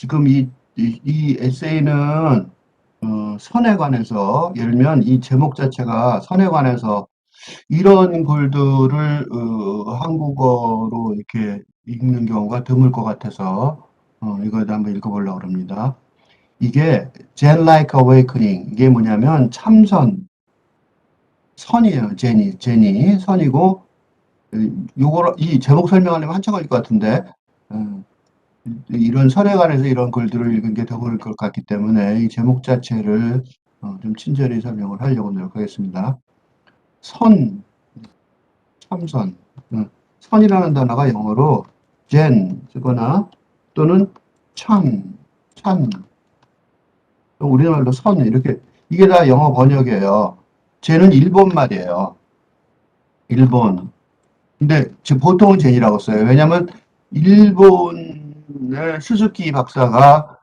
지금 이 에세이는 선에 관해서, 예를 들면 이 제목 자체가 선에 관해서 이런 글들을 한국어로 이렇게 읽는 경우가 드물 것 같아서 이거도 한번 읽어보려고 합니다. 이게 Zen Like Awakening, 이게 뭐냐면 참선, 선이에요. 제니 선이고, 요거 이 제목 설명하려면 한참 걸릴 것 같은데 이런 선에 관해서 이런 글들을 읽은 게 더 그럴 것 같기 때문에 이 제목 자체를 좀 친절히 설명을 하려고 노력하겠습니다. 선, 참선. 선이라는 단어가 영어로 젠 쓰거나 또는 찬, 또 우리말로 선 이렇게 이게 다 영어 번역이에요. 젠은 일본 말이에요. 일본. 근데 지금 보통은 젠이라고 써요. 왜냐하면 일본의 스즈키 박사가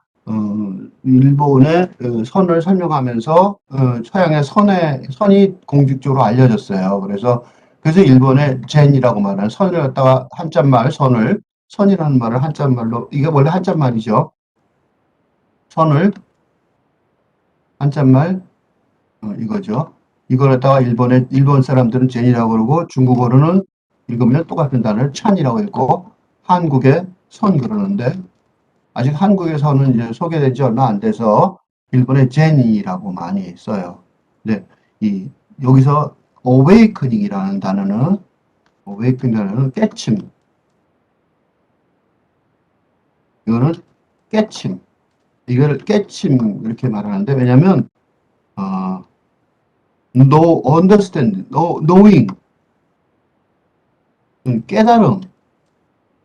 일본의 선을 설명하면서 서양의 선이 공식적으로 알려졌어요. 그래서 일본의 젠이라고 말하는 선을 갖다가 한자말 선이라는 말을 한자말로 이게 원래 한자말이죠. 선을 한자말 이거죠. 이걸 갖다가 일본 사람들은 젠이라고 그러고 중국어로는 읽으면 똑같은 단어를 찬이라고 읽고 한국의 선 그러는데 아직 한국의 선은 이제 소개된 지 얼마 안 돼서 일본의 제니라고 많이 써요. 근데 여기서 awakening이라는 단어는 깨침. 이거는 깨침. 이걸 깨침 이렇게 말하는데 왜냐면 understand, knowing 깨달음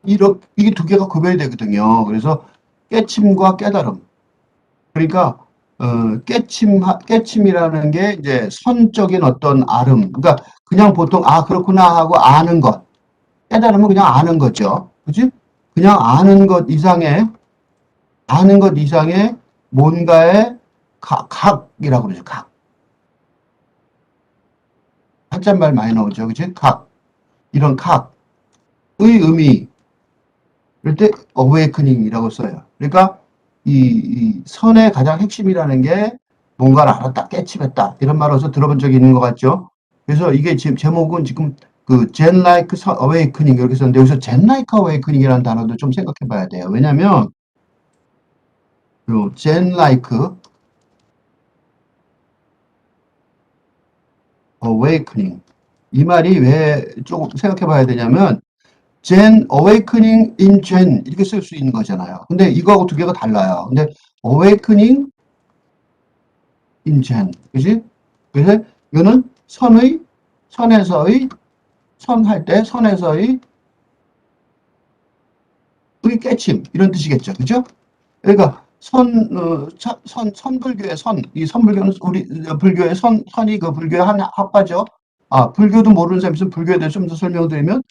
이게 두 개가 구별이 되거든요. 그래서 깨침과 깨달음. 그러니까 깨침이라는 게 이제 선적인 어떤 알음. 그러니까 그냥 보통 그렇구나 하고 아는 것. 깨달음은 그냥 아는 거죠. 그지? 그냥 아는 것 이상의 뭔가의 각이라고 그러죠. 각. 한자말 많이 나오죠. 그지? 각. 이런 각의 의미. 그럴 때 awakening이라고 써요. 그러니까 이 선의 가장 핵심이라는 게 뭔가를 알았다, 깨침했다 이런 말을 어디서 들어본 적이 있는 것 같죠. 그래서 이게 지금 제목은 지금 그 Zen Like Awakening 이렇게 썼는데 여기서 Zen Like Awakening이라는 단어도 좀 생각해 봐야 돼요. 왜냐면 요 Zen Like Awakening 이 말이 왜 조금 생각해 봐야 되냐면 Zen Awakening in Zen 이렇게 쓸 수 있는 거잖아요. 근데 이거하고 두 개가 달라요. 근데 Awakening in Zen 그지? 그래서 이거는 선에서의 선할 때 선에서의 깨침 이런 뜻이겠죠. 그죠? 그러니까 선불교의 이 선불교는 우리 불교의 선이 그 불교의 한 학파죠. 불교도 모르는 사람이 있으면 불교에 대해서 좀 더 설명드리면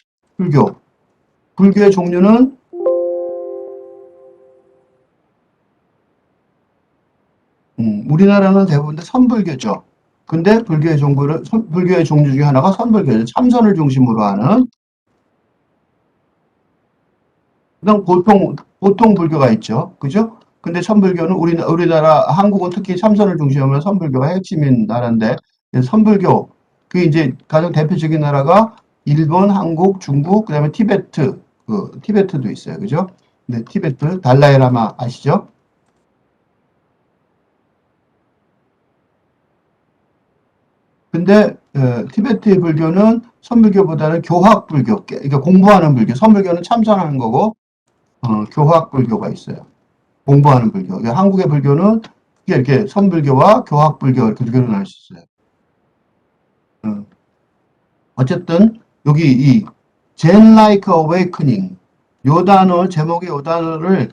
불교의 종류는 우리나라는 대부분 다 선불교죠. 근데 불교의 종류 중에 하나가 선불교죠. 참선을 중심으로 하는 그다음 보통 불교가 있죠. 그죠? 근데 선불교는 우리나라 한국은 특히 참선을 중심으로 선불교가 핵심인 나라인데 선불교 그게 이제 가장 대표적인 나라가 일본, 한국, 중국, 그다음에 티베트도 있어요. 그죠? 네, 티베트 달라이라마 아시죠? 근데 티베트의 불교는 선불교보다는 교학불교, 그러니까 공부하는 불교. 선불교는 참선하는 거고 교학불교가 있어요. 공부하는 불교. 그러니까 한국의 불교는 이렇게 선불교와 교학불교 이렇게 두 개로 나눌 수 있어요. 어쨌든 여기 이 Zen Like Awakening 요 단어 제목의 요 단어를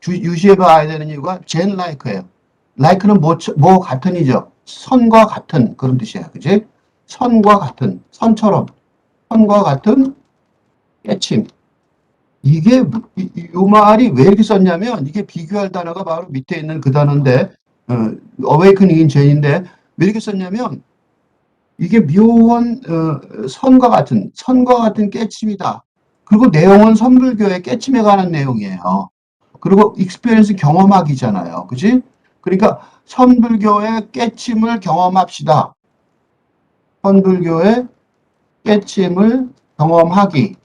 유시해 봐야 되는 이유가 Zen Like예요. Like는 뭐 같은이죠. 선과 같은 그런 뜻이야, 그지? 선과 같은 선처럼 선과 같은 깨침. 이게 요 말이 왜 이렇게 썼냐면 이게 비교할 단어가 바로 밑에 있는 그 단어인데 awakening in Zen인데 왜 이렇게 썼냐면 이게 묘한 선과 같은 깨침이다. 그리고 내용은 선불교의 깨침에 관한 내용이에요. 그리고 experience 경험하기잖아요. 그지? 그러니까 선불교의 깨침을 경험합시다. 선불교의 깨침을 경험하기.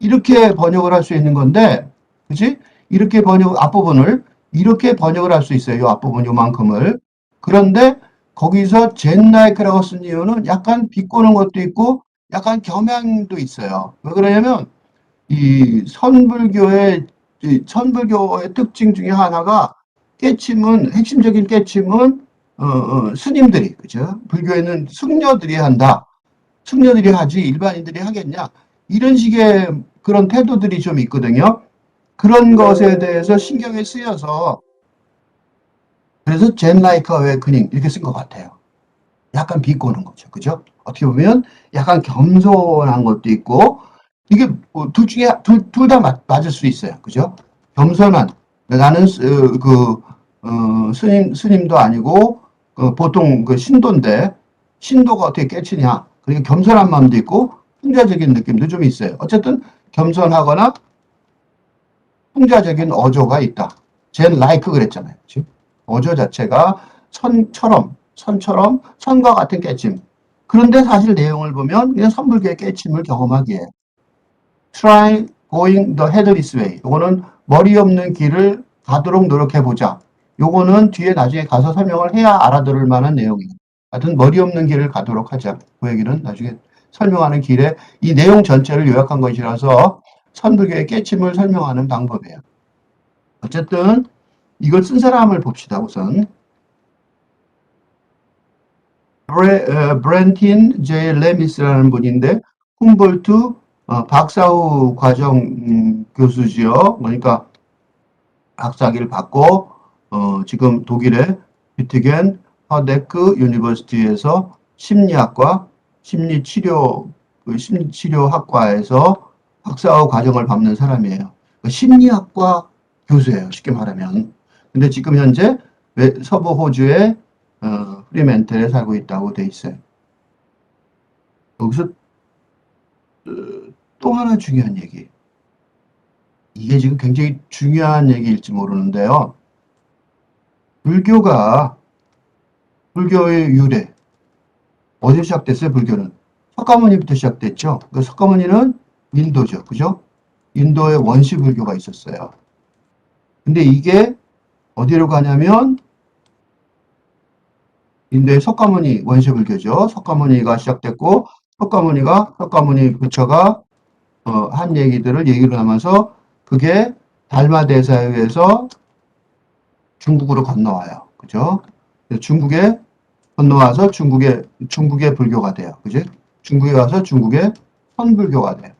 이렇게 번역을 할 수 있는 건데, 그지? 이렇게 앞부분을 이렇게 번역을 할 수 있어요. 이 앞부분 요만큼을. 그런데 거기서 젠나이크라고 쓴 이유는 약간 비꼬는 것도 있고 약간 겸양도 있어요. 왜 그러냐면 이 선불교의 특징 중에 하나가 핵심적인 깨침은 스님들이, 그죠? 불교에는 승려들이 한다. 승려들이 하지 일반인들이 하겠냐? 이런 식의 그런 태도들이 좀 있거든요. 그런 것에 대해서 신경이 쓰여서 그래서 젠 라이크 어웨이크닝 이렇게 쓴 것 같아요. 약간 비꼬는 거죠. 그죠? 어떻게 보면 약간 겸손한 것도 있고 이게 둘 중에 둘 다 맞을 수 있어요. 그죠? 겸손한 나는 스님도 아니고 보통 그 신도인데 신도가 어떻게 깨치냐? 그러니까 겸손한 마음도 있고 풍자적인 느낌도 좀 있어요. 어쨌든 겸손하거나 풍자적인 어조가 있다. 젠 라이크 그랬잖아요. 지금 어조 자체가 선처럼 선과 같은 깨침. 그런데 사실 내용을 보면 그냥 선불교의 깨침을 경험하기에 try going the headless way. 요거는 머리 없는 길을 가도록 노력해보자. 요거는 뒤에 나중에 가서 설명을 해야 알아들을 만한 내용이에요. 하여튼 머리 없는 길을 가도록 하자. 그 얘기는 나중에 설명하는 길에 이 내용 전체를 요약한 것이라서 선불교의 깨침을 설명하는 방법이에요. 어쨌든 이걸 쓴 사람을 봅시다. 우선 브렌틴 J. 레미스라는 분인데 훔볼트 박사후 과정 교수지요. 그러니까 박사학위를 받고 지금 독일의 뷰티겐 허데크 유니버시티에서 심리학과 심리치료학과에서 박사후 과정을 밟는 사람이에요. 심리학과 교수예요. 쉽게 말하면. 근데 지금 현재 서부 호주의 프리멘틀에 살고 있다고 돼 있어요. 여기서 또 하나 중요한 얘기. 이게 지금 굉장히 중요한 얘기일지 모르는데요. 불교의 유래. 어디서 시작됐어요, 불교는? 석가모니부터 시작됐죠. 그 석가모니는 인도죠. 그죠? 인도에 원시 불교가 있었어요. 근데 이게 어디로 가냐면 인도의 석가모니 원시 불교죠. 석가모니가 시작됐고 석가모니 부처가 한 얘기로 남아서 그게 달마대사에 의해서 중국으로 건너와요. 그죠? 중국에 건너와서 중국의 불교가 돼요. 그지? 중국에 가서 중국의 선불교가 돼요.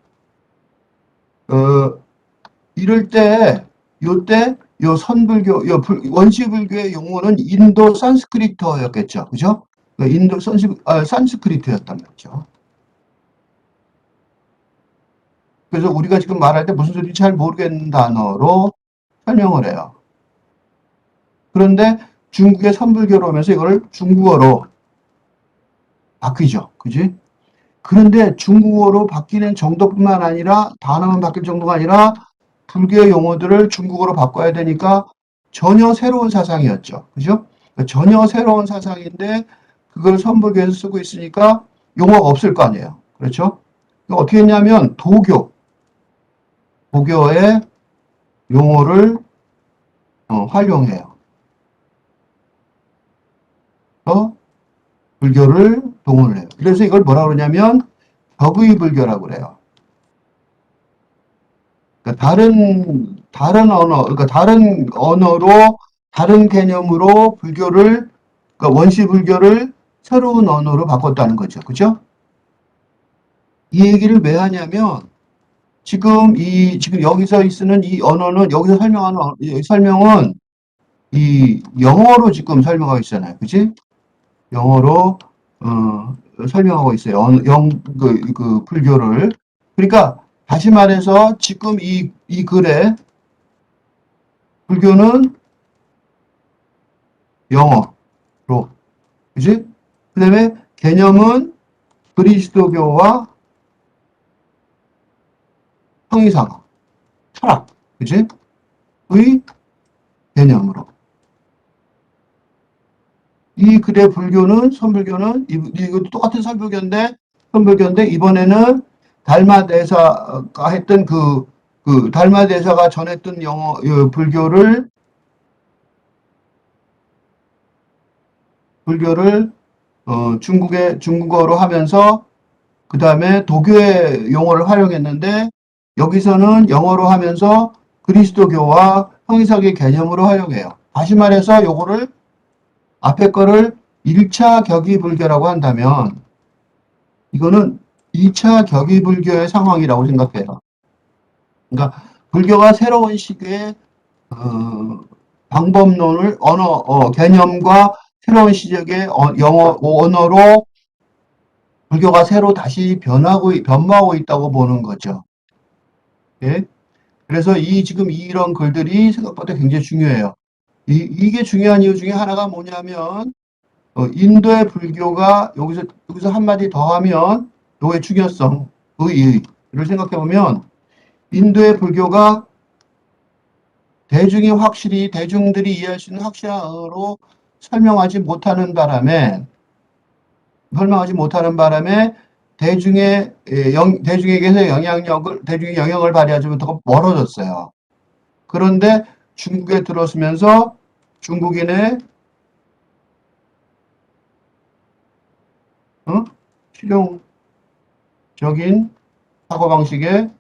이럴 때, 요 선불교, 원시불교의 용어는 인도 산스크리트어였겠죠. 그죠? 인도 산스크리트였단 말이죠. 그래서 우리가 지금 말할 때 무슨 소리인지 잘 모르겠는 단어로 설명을 해요. 그런데 중국의 선불교로 오면서 이걸 중국어로 바뀌죠. 그지? 그런데 중국어로 바뀌는 정도뿐만 아니라 단어만 바뀔 정도가 아니라 불교의 용어들을 중국어로 바꿔야 되니까 전혀 새로운 사상이었죠. 그죠? 전혀 새로운 사상인데 그걸 선불교에서 쓰고 있으니까 용어가 없을 거 아니에요. 그렇죠? 어떻게 했냐면 도교의 용어를 활용해요. 불교를 동원을 해요. 그래서 이걸 뭐라 그러냐면 격의 불교라고 그래요. 그러니까 다른 언어로 다른 개념으로 그러니까 원시 불교를 새로운 언어로 바꿨다는 거죠. 그죠? 이 얘기를 왜 하냐면 지금 여기서 쓰는 이 언어는 여기서 설명하는 설명은 이 영어로 지금 설명하고 있잖아요. 그지? 영어로 설명하고 있어요. 그 불교를. 그러니까 다시 말해서 지금 이 글에 불교는 영어로, 그지? 그 다음에 개념은 그리스도교와 형이상어, 철학, 그지? 개념으로. 이 글의 불교는, 선불교는, 이것도 똑같은 선불교인데, 이번에는 달마대사가 했던 달마대사가 전했던 불교를, 중국어로 하면서, 그 다음에 도교의 용어를 활용했는데, 여기서는 영어로 하면서 그리스도교와 형이삭의 개념으로 활용해요. 다시 말해서 요거를 앞에 거를 1차 격이불교라고 한다면 이거는 2차 격이불교의 상황이라고 생각해요. 그러니까 불교가 새로운 시기에 어, 방법론을 개념과 새로운 시적의 언어로 불교가 새로 다시 변모하고 있다고 보는 거죠. 예? 그래서 지금 이런 글들이 생각보다 굉장히 중요해요. 이게 중요한 이유 중에 하나가 뭐냐면 인도의 불교가 여기서 한마디 더 하면 요의 중요성, 의의를 생각해 보면 인도의 불교가 대중들이 이해할 수 있는 확실한 언어로 설명하지 못하는 바람에 대중에게서 대중의 영향을 발휘하지 못하고 멀어졌어요. 그런데 중국에 들어서면서 중국인의 어? 실용적인 사고방식에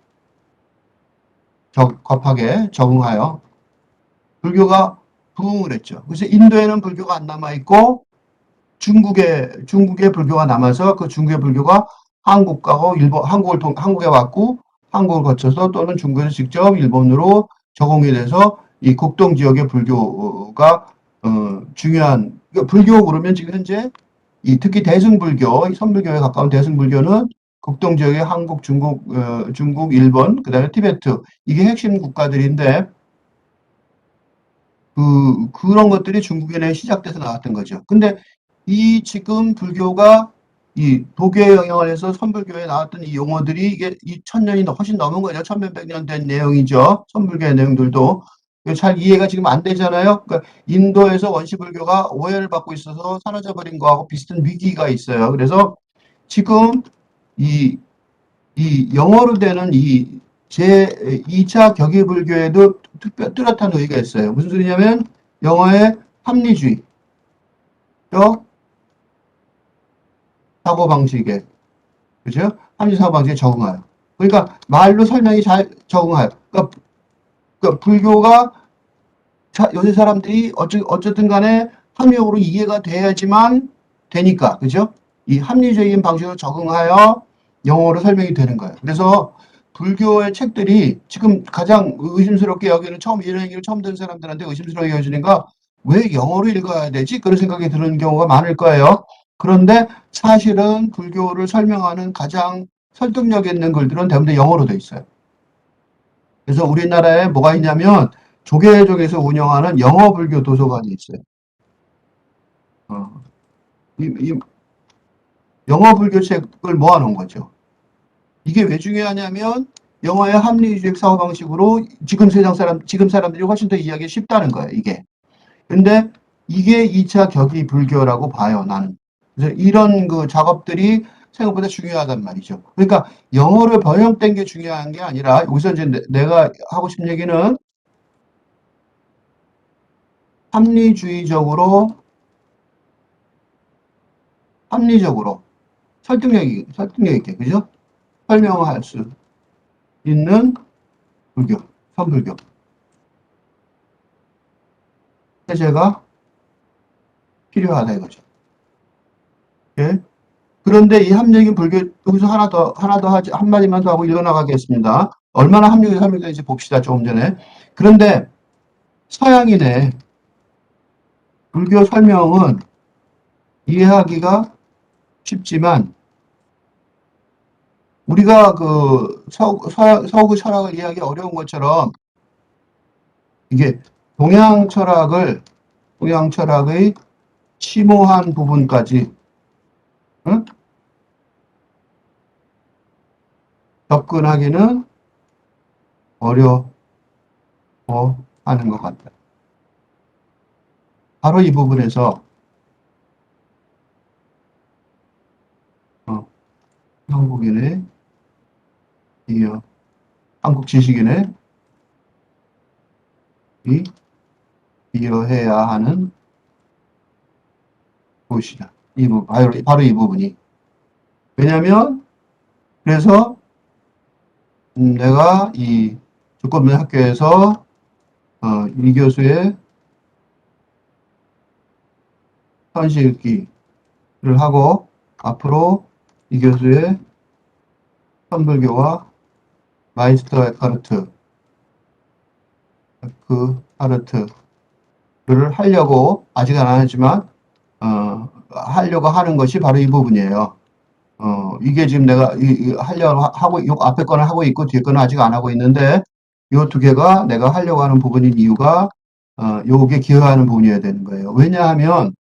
적합하게 적응하여 불교가 부흥을 했죠. 그래서 인도에는 불교가 안 남아있고 중국에 불교가 남아서 그 중국의 불교가 한국 가고 한국에 왔고 한국을 거쳐서 또는 중국에서 직접 일본으로 적응이 돼서 이 국동 지역의 불교가 중요한 불교 그러면 지금 현재 특히 대승불교, 선불교에 가까운 대승불교는 국동 지역의 한국, 중국, 일본, 그다음에 티베트 이게 핵심 국가들인데 그런 것들이 중국인에 시작돼서 나왔던 거죠. 근데 지금 불교가 이 도교의 영향을 해서 선불교에 나왔던 이 용어들이 이게 2000년이 훨씬 넘은 거죠. 1000몇백 년 된 내용이죠. 선불교의 내용들도. 잘 이해가 지금 안 되잖아요. 그러니까 인도에서 원시불교가 오해를 받고 있어서 사라져 버린 거하고 비슷한 위기가 있어요. 그래서 지금 이, 이 영어로 되는 제2차 격이불교에도 뚜렷한 의의가 있어요. 무슨 소리냐면 영어의 합리주의, 사고방식에, 그죠? 합리 사고방식에 적응하여. 그러니까 말로 설명이 잘 적응하여. 그러니까 불교가 요새 사람들이 어쨌든 간에 합리적으로 이해가 돼야지만 되니까, 그죠? 이 합리적인 방식으로 적응하여 영어로 설명이 되는 거예요. 그래서 불교의 책들이 지금 가장 의심스럽게 여기는 이런 얘기를 처음 듣는 사람들한테 의심스럽게 여기니까 왜 영어로 읽어야 되지? 그런 생각이 드는 경우가 많을 거예요. 그런데 사실은 불교를 설명하는 가장 설득력 있는 글들은 대부분 영어로 돼 있어요. 그래서 우리나라에 뭐가 있냐면 조계종에서 운영하는 영어 불교 도서관이 있어요. 어, 이 영어 불교 책을 모아놓은 거죠. 이게 왜 중요하냐면 영어의 합리주의 사고 방식으로 지금 사람들이 훨씬 더 이해하기 쉽다는 거예요. 이게. 근데 이게 2차 격이 불교라고 봐요. 나는. 그래서 이런 그 작업들이 생각보다 중요하단 말이죠. 그러니까 영어로 번역된 게 중요한 게 아니라 여기서 이제 내가 하고 싶은 얘기는 합리주의적으로 합리적으로 설득력 있게, 그죠? 설명할 수 있는 불교, 선불교. 체제가 필요하다 이거죠. 예? 그런데 이 합리적인 불교, 여기서 하나 더 하지, 한마디만 더 하고 읽어나가겠습니다. 얼마나 합리적인 설명되는지 봅시다, 조금 전에. 그런데 서양인의 불교 설명은 이해하기가 쉽지만, 우리가 서구 철학을 이해하기 어려운 것처럼, 이게 동양 철학의 심오한 부분까지 응? 접근하기는 어려워요. 하는 것 같다. 바로 이 부분에서 어, 한국인의 이 한국 지식인의 이 이어해야 하는 곳이다. 이 부분, 바로 이 부분이. 왜냐면 그래서 내가 이 조건부 학교에서 이 교수의 현시 읽기를 하고 앞으로 이 교수의 선불교와 마이스터 에카르트 그 하르트를 하려고 아직 안 하지만 하려고 하는 것이 바로 이 부분이에요. 이게 지금 내가 하려고 하고 요 앞에 거는 하고 있고 뒤에 거는 아직 안 하고 있는데 요 두 개가 내가 하려고 하는 부분인 이유가 요게 기여하는 부분이어야 되는 거예요. 왜냐하면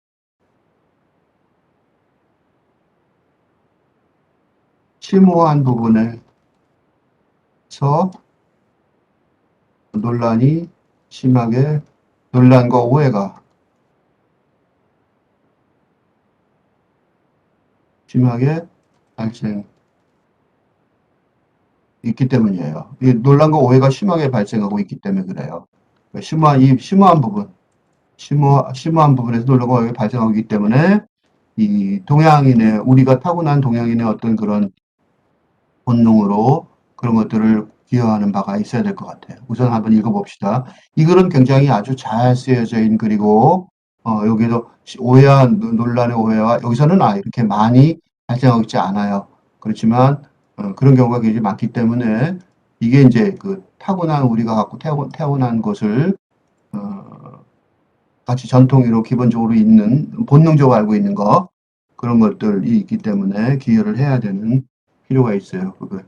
심오한 부분에서 논란이 심하게 논란과 오해가 심하게 발생 있기 때문이에요. 이 논란과 오해가 심하게 발생하고 있기 때문에 그래요. 심오한 부분, 심오한 부분에서 논란과 오해가 발생하고 있기 때문에 이 동양인의 우리가 타고난 동양인의 어떤 그런 본능으로 그런 것들을 기여하는 바가 있어야 될 것 같아요. 우선 한번 읽어봅시다. 이 글은 굉장히 아주 잘 쓰여져 있는 글이고 여기도 오해한 논란의 오해와 여기서는 이렇게 많이 발생하고 있지 않아요. 그렇지만 그런 경우가 굉장히 많기 때문에 이게 이제 그 타고난 우리가 갖고 태어난 것을 같이 전통으로 기본적으로 있는 본능적으로 알고 있는 거 그런 것들이 있기 때문에 기여를 해야 되는 필요가 있어요. 그걸.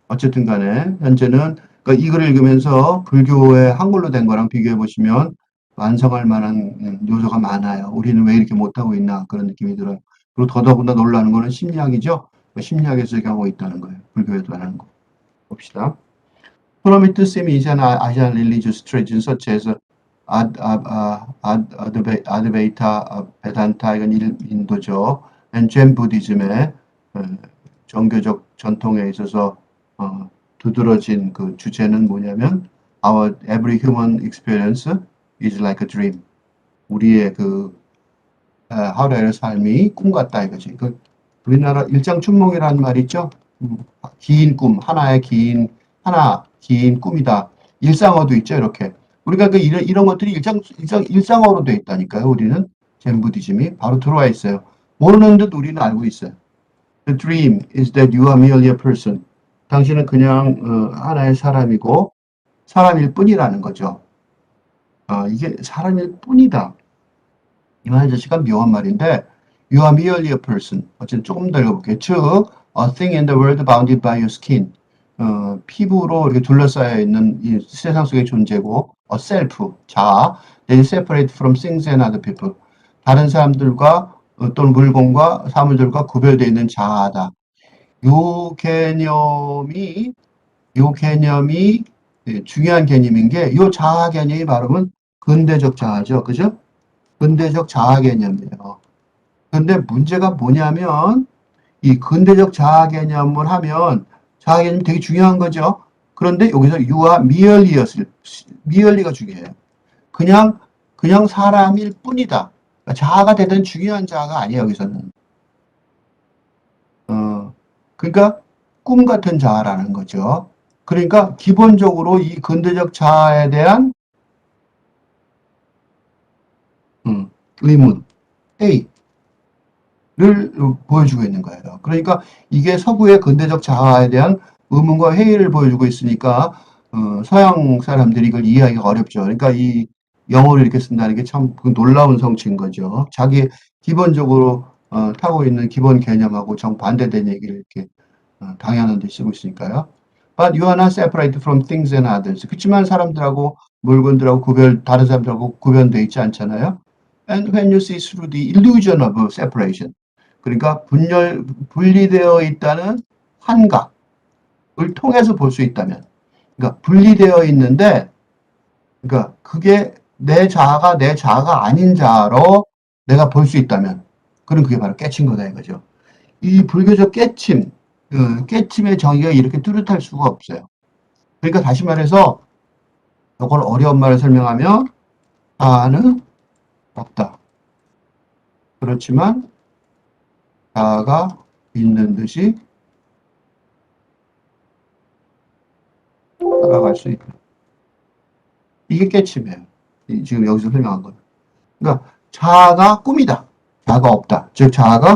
어쨌든 간에 현재는 그러니까 이 글을 읽으면서 불교의 한글로 된 거랑 비교해 보시면 완성할 만한 요소가 많아요. 우리는 왜 이렇게 못하고 있나 그런 느낌이 들어요. 그리고 더더군다나 놀라는 거는 심리학이죠. 심리학에서 얘기하고 있다는 거예요. 불교에도 안 하는 거. 봅시다. Prometheus이 Asian religious tradition such as Advaita, Vedanta 이건 인도죠. and Zen Buddhism의 종교적 전통에 있어서 두드러진 그 주제는 뭐냐면 Our every human experience is like a dream. 우리의 그 하루의 삶이 꿈 같다 이거지. 그 우리나라 일장춘몽이라는 말 있죠. 긴 꿈, 긴 꿈이다. 일상어도 있죠, 이렇게. 우리가 그 이런 것들이 일상어로 돼 있다니까요, 우리는. 젠 부디즘이 바로 들어와 있어요. 모르는 듯 우리는 알고 있어요. The dream is that you are merely a person. 당신은 그냥 하나의 사람이고 사람일 뿐이라는 거죠. 이게 사람일 뿐이다. 이 말 자체가 묘한 말인데 You are merely a person. 어쨌든 조금 더 읽어볼게요. 즉, a thing in the world bounded by your skin. 피부로 이렇게 둘러싸여 있는 이 세상 속의 존재고 a self, 자아, that is separate from things and other people. 다른 사람들과 또는 물건과 사물들과 구별되어 있는 자아다. 요 개념이 요 개념이 중요한 개념인 게 요 자아 개념이 바로는 근대적 자아죠. 그죠? 근대적 자아 개념이에요. 근데 문제가 뭐냐면 이 근대적 자아 개념을 하면 자아 개념이 되게 중요한 거죠. 그런데 여기서 유아 미얼리가 중요해요. 그냥 사람일 뿐이다. 그러니까 자아가 되든 중요한 자아가 아니에요. 여기서는. 그러니까 꿈 같은 자아라는 거죠. 그러니까 기본적으로 이 근대적 자아에 대한 의문, 회의를 보여주고 있는 거예요. 그러니까 이게 서구의 근대적 자아에 대한 의문과 회의를 보여주고 있으니까 서양 사람들이 이걸 이해하기가 어렵죠. 그러니까 이 영어를 이렇게 쓴다는 게 참 놀라운 성취인 거죠. 자기 기본적으로 타고 있는 기본 개념하고 정반대된 얘기를 이렇게 당연한 데 쓰고 있으니까요. But you are not separated from things and others. 그렇지만 사람들하고 물건들하고 다른 사람들하고 구별되어 있지 않잖아요. And when you see through the illusion of separation. 그러니까 분리되어 있다는 환각을 통해서 볼 수 있다면. 그러니까 분리되어 있는데 그러니까 그게 내 자아가 내 자아가 아닌 자로 내가 볼 수 있다면, 그럼 그게 바로 깨친 거다 이거죠. 이 불교적 깨침, 깨침의 정의가 이렇게 뚜렷할 수가 없어요. 그러니까 다시 말해서 이걸 어려운 말을 설명하면 자아는 없다. 그렇지만 자아가 있는 듯이 살아갈 수 있다. 이게 깨침이에요. 지금 여기서 설명한 거. 그러니까 자아가 꿈이다. 자아가 없다. 즉 자아가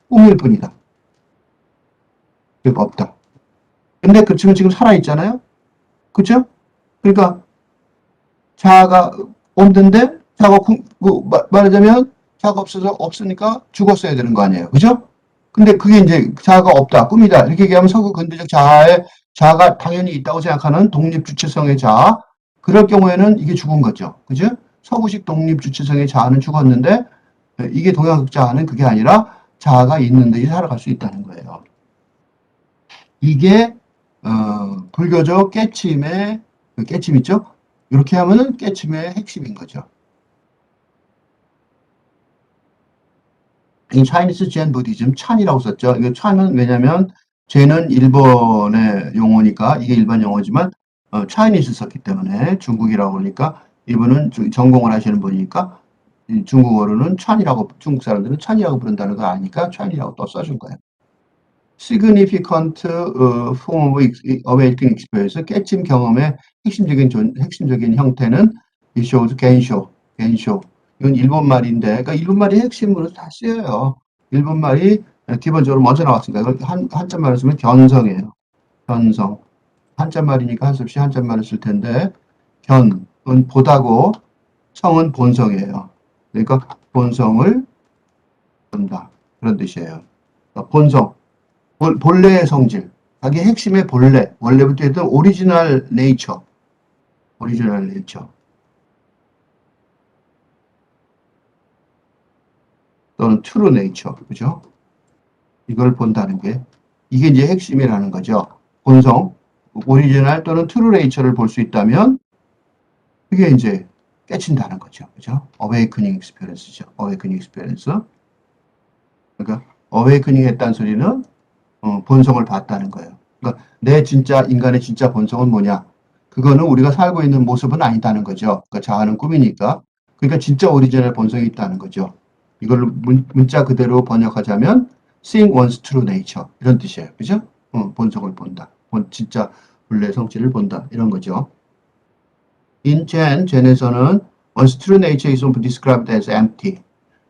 꿈일 뿐이다. 즉 없다. 근데 그 친구 지금 살아있잖아요. 그죠? 그러니까 자아가 없는데 자아가 말하자면 자아가 없으니까 죽었어야 되는 거 아니에요. 그죠? 근데 그게 이제 자아가 없다, 꿈이다 이렇게 얘기하면 서구 근대적 자아가 당연히 있다고 생각하는 독립주체성의 자아, 그럴 경우에는 이게 죽은 거죠. 그죠? 서구식 독립주체성의 자아는 죽었는데 이게 동양적 자아는 그게 아니라 자아가 있는 듯이 살아갈 수 있다는 거예요. 이게 불교적 깨침의 깨침 있죠? 이렇게 하면은 깨침의 핵심인 거죠. 이 차이니스 젠 부디즘, 찬이라고 썼죠. 이거 찬은 왜냐면 젠은 일본의 용어니까 이게 일반 용어지만 차이니스 썼기 때문에 중국이라고 그러니까 이분은 전공을 하시는 분이니까 중국어로는 찬이라고, 중국 사람들은 찬이라고 부른다는 거 아니까 찬이라고 또 써준 거예요. significant form of awakening experience, 깨침 경험의 핵심적인 형태는 it shows 겐쇼. 이건 일본 말인데, 그러니까 일본 말이 핵심으로 다 쓰여요. 일본 말이 기본적으로 먼저 나왔으니까 이걸 한자말로 쓰면 견성이에요. 견성. 한자말이니까 할 수 없이 한자말을 쓸 텐데, 견은 보다고 성은 본성이에요. 그러니까 본성을 본다. 그런 뜻이에요. 그러니까 본성. 본래의 성질. 자기 핵심의 본래. 원래부터 했던 오리지널 네이처. 오리지널 네이처. 또는 트루 네이처. 그죠? 이걸 본다는 게, 이게 이제 핵심이라는 거죠. 본성, 오리지널 또는 트루 네이처를 볼 수 있다면, 그게 이제 깨친다는 거죠. 그죠? 어웨이크닝 익스피리언스죠. 어웨이크닝 익스피리언스. 그러니까, 어웨이크닝 했다는 소리는 본성을 봤다는 거예요. 그러니까 내 진짜 인간의 진짜 본성은 뭐냐? 그거는 우리가 살고 있는 모습은 아니다는 거죠. 그러니까 자아는 꿈이니까. 그러니까 진짜 오리지널 본성이 있다는 거죠. 이걸 문자 그대로 번역하자면 seeing one's true nature 이런 뜻이에요. 그죠? 본성을 본다. 진짜 본래 성질을 본다. 이런 거죠. In 젠에서는 one's true nature is often described as empty.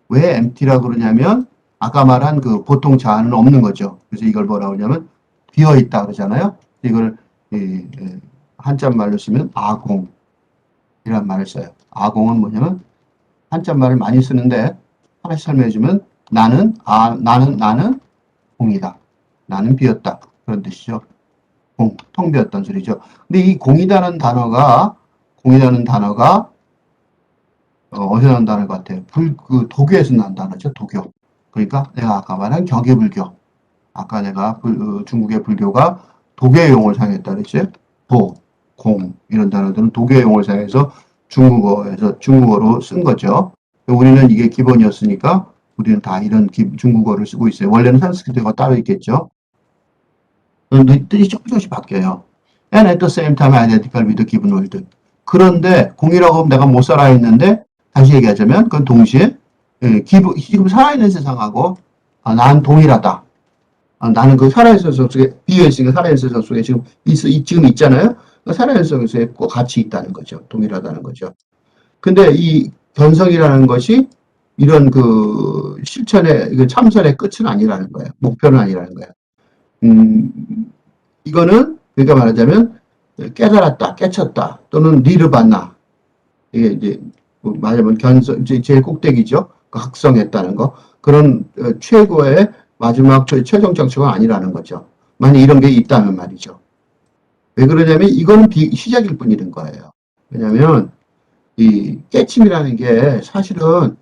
왜 empty라고 그러냐면 아까 말한 그 보통 자아는 없는 거죠. 그래서 이걸 뭐라고 하냐면 비어 있다 그러잖아요. 이걸 한자말로 쓰면 아공이란 말을 써요. 아공은 뭐냐면 한자말을 많이 쓰는데 하나씩 설명해 주면 나는 공이다. 나는 비었다. 그런 뜻이죠. 공, 텅 비었다는 소리죠. 근데 이 공이라는 단어가 어디서 난 단어 같아요? 그 도교에서 난 단어죠. 도교. 그러니까 내가 아까 말한 격예불교. 아까 내가 중국의 불교가 도교의 용어를 사용했다 그랬죠. 도, 공 이런 단어들은 도교의 용어를 사용해서 중국어로 쓴 거죠. 우리는 이게 기본이었으니까 우리는 다 이런 중국어를 쓰고 있어요. 원래는 산스크리트가 따로 있겠죠. 뜻이 조금씩 바뀌어요. And at the same time identical with the given world. 그런데 공이라고 하면 내가 못 살아 있는데 다시 얘기하자면 그건 동시에 지금 살아있는 세상하고 난 동일하다. 나는 그 살아있는 세상 속에 비어있으니까 살아있는 세상 속에 지금 있잖아요. 그 살아있는 세상 속에 꼭 같이 있다는 거죠. 동일하다는 거죠. 근데 이 견성이라는 것이 이런 그 실천의 그 참선의 끝은 아니라는 거예요. 목표는 아니라는 거예요. 이거는 그러니까 말하자면 깨달았다, 깨쳤다 또는 니르바나 이게 이제 말하자면 견성 제일 꼭대기죠. 그 각성했다는 거 그런 최고의 마지막 최종 정체가 아니라는 거죠. 만약 이런 게 있다면 말이죠. 왜 그러냐면 이거는 시작일 뿐이는 거예요. 왜냐하면 이 깨침이라는 게 사실은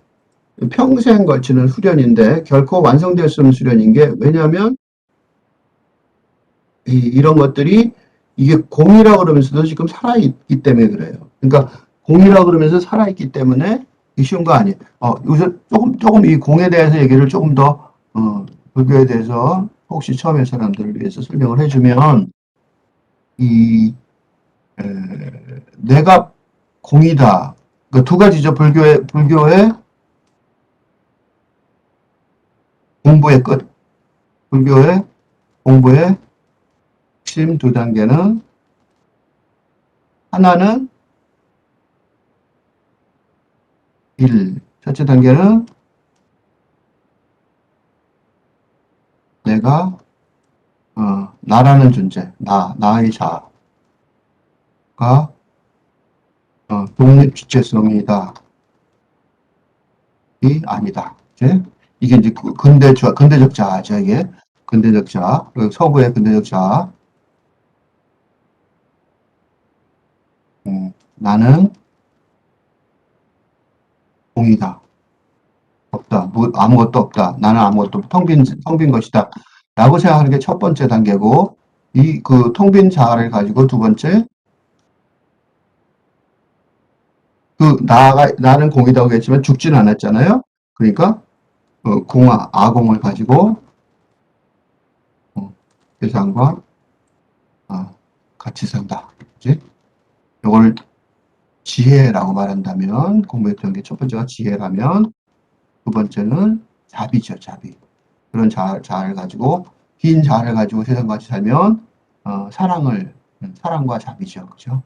평생 걸치는 수련인데 결코 완성될 수 없는 수련인 게 왜냐하면 이런 것들이 이게 공이라고 그러면서도 지금 살아있기 때문에 그래요. 그러니까 공이라 그러면서 살아있기 때문에 쉬운 거 아니에요. 여기서 조금 이 공에 대해서 얘기를 조금 더, 불교에 대해서 혹시 처음 인 사람들을 위해서 설명을 해주면, 이, 에, 내가 공이다. 그 두 가지죠. 불교의 공부의 끝. 불교의 공부의 핵심 두 단계는, 하나는 일. 첫째 단계는 내가, 나라는 존재, 나의 자아가, 독립 주체성이다. 이 아니다. 이게 이제 근대적 자아죠, 이게. 근대적 자아. 서구의 근대적 자아. 나는 공이다. 없다. 아무것도 없다. 나는 아무것도 텅빈 것이다. 라고 생각하는 게 첫 번째 단계고, 텅 빈 자아를 가지고 두 번째, 나는 공이다고 했지만 죽지는 않았잖아요. 그러니까, 아공을 가지고, 세상과, 같이 산다. 그지? 이걸 지혜라고 말한다면, 공부했던 게 첫 번째가 지혜라면, 두 번째는 자비죠, 자비. 그런 자아를 가지고, 긴 자아를 가지고 세상과 같이 살면, 사랑과 자비죠. 그죠?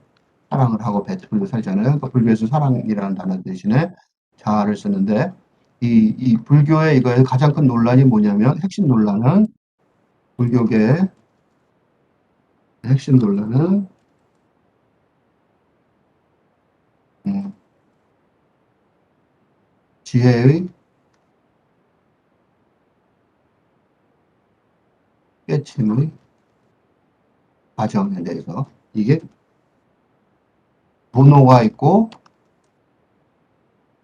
사랑을 하고 베풀고 살잖아요. 그러니까 불교에서 사랑이라는 단어 대신에 자아를 쓰는데, 이 불교의 이거의 가장 큰 논란이 뭐냐면, 불교계의 핵심 논란은, 음, 지혜의 깨침의 과정에 대해서, 이게 본호가 있고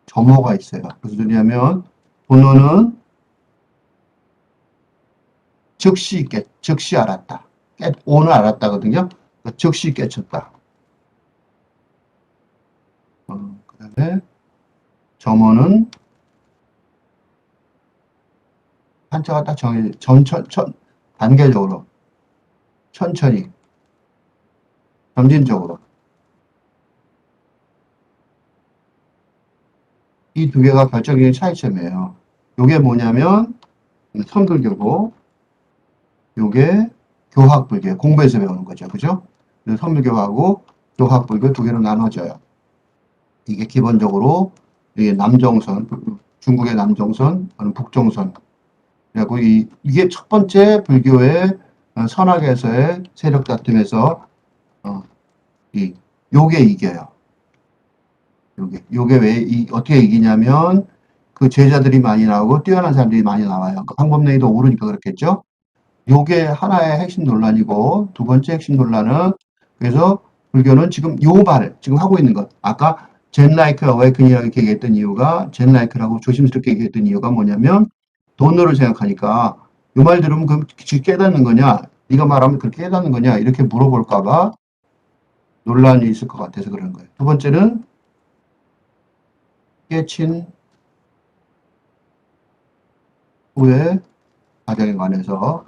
점호가 있어요. 무슨 소리냐면, 본호는 즉시 알았다. 오늘 알았다거든요. 그러니까 즉시 깨쳤다. 그 다음에 점호는 한자가 딱 단계적으로, 천천히, 점진적으로. 이 두 개가 결정적인 차이점이에요. 요게 뭐냐면, 선불교고, 요게 교학불교, 공부에서 배우는 거죠. 그죠? 선불교하고 교학불교 두 개로 나눠져요. 이게 기본적으로, 이게 남정선, 중국의 남정선, 북정선. 그리고 이게 첫 번째 불교의 선악에서의 세력 다툼에서, 어, 요게 이겨요. 요게 왜, 어떻게 이기냐면, 그 제자들이 많이 나오고, 뛰어난 사람들이 많이 나와요. 그 방법론이 더 오르니까 그렇겠죠? 요게 하나의 핵심 논란이고, 두 번째 핵심 논란은, 그래서 불교는 지금 하고 있는 것. 아까 젠 라이크 어웨이큰이라고 얘기했던 이유가, 젠 라이크라고 조심스럽게 얘기했던 이유가 뭐냐면, 돈으로 생각하니까, 요 말 들으면 그럼 깨닫는 거냐? 네가 말하면 그렇게 깨닫는 거냐? 이렇게 물어볼까봐 논란이 있을 것 같아서 그런 거예요. 두 번째는, 깨친 후에 과정에 관해서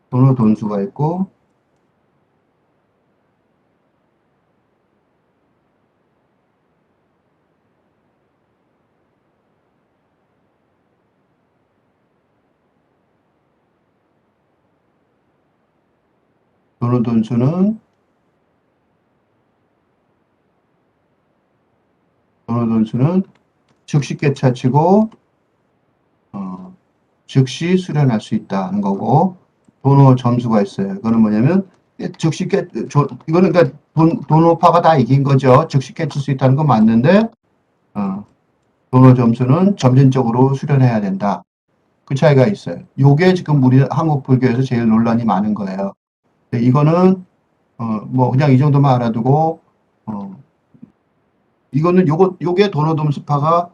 돈의 돈수가 있고, 돈의 돈수는 즉시 깨차치고, 즉시 수련할 수 있다는 거고, 도노 점수가 있어요. 이거는 뭐냐면, 이거는 그러니까 도노파가 다 이긴 거죠. 즉시 깨칠 수 있다는 건 맞는데, 도노 점수는 점진적으로 수련해야 된다. 그 차이가 있어요. 요게 지금 우리 한국 불교에서 제일 논란이 많은 거예요. 이거는, 뭐, 그냥 이 정도만 알아두고, 이거는 요게 도노 점수파가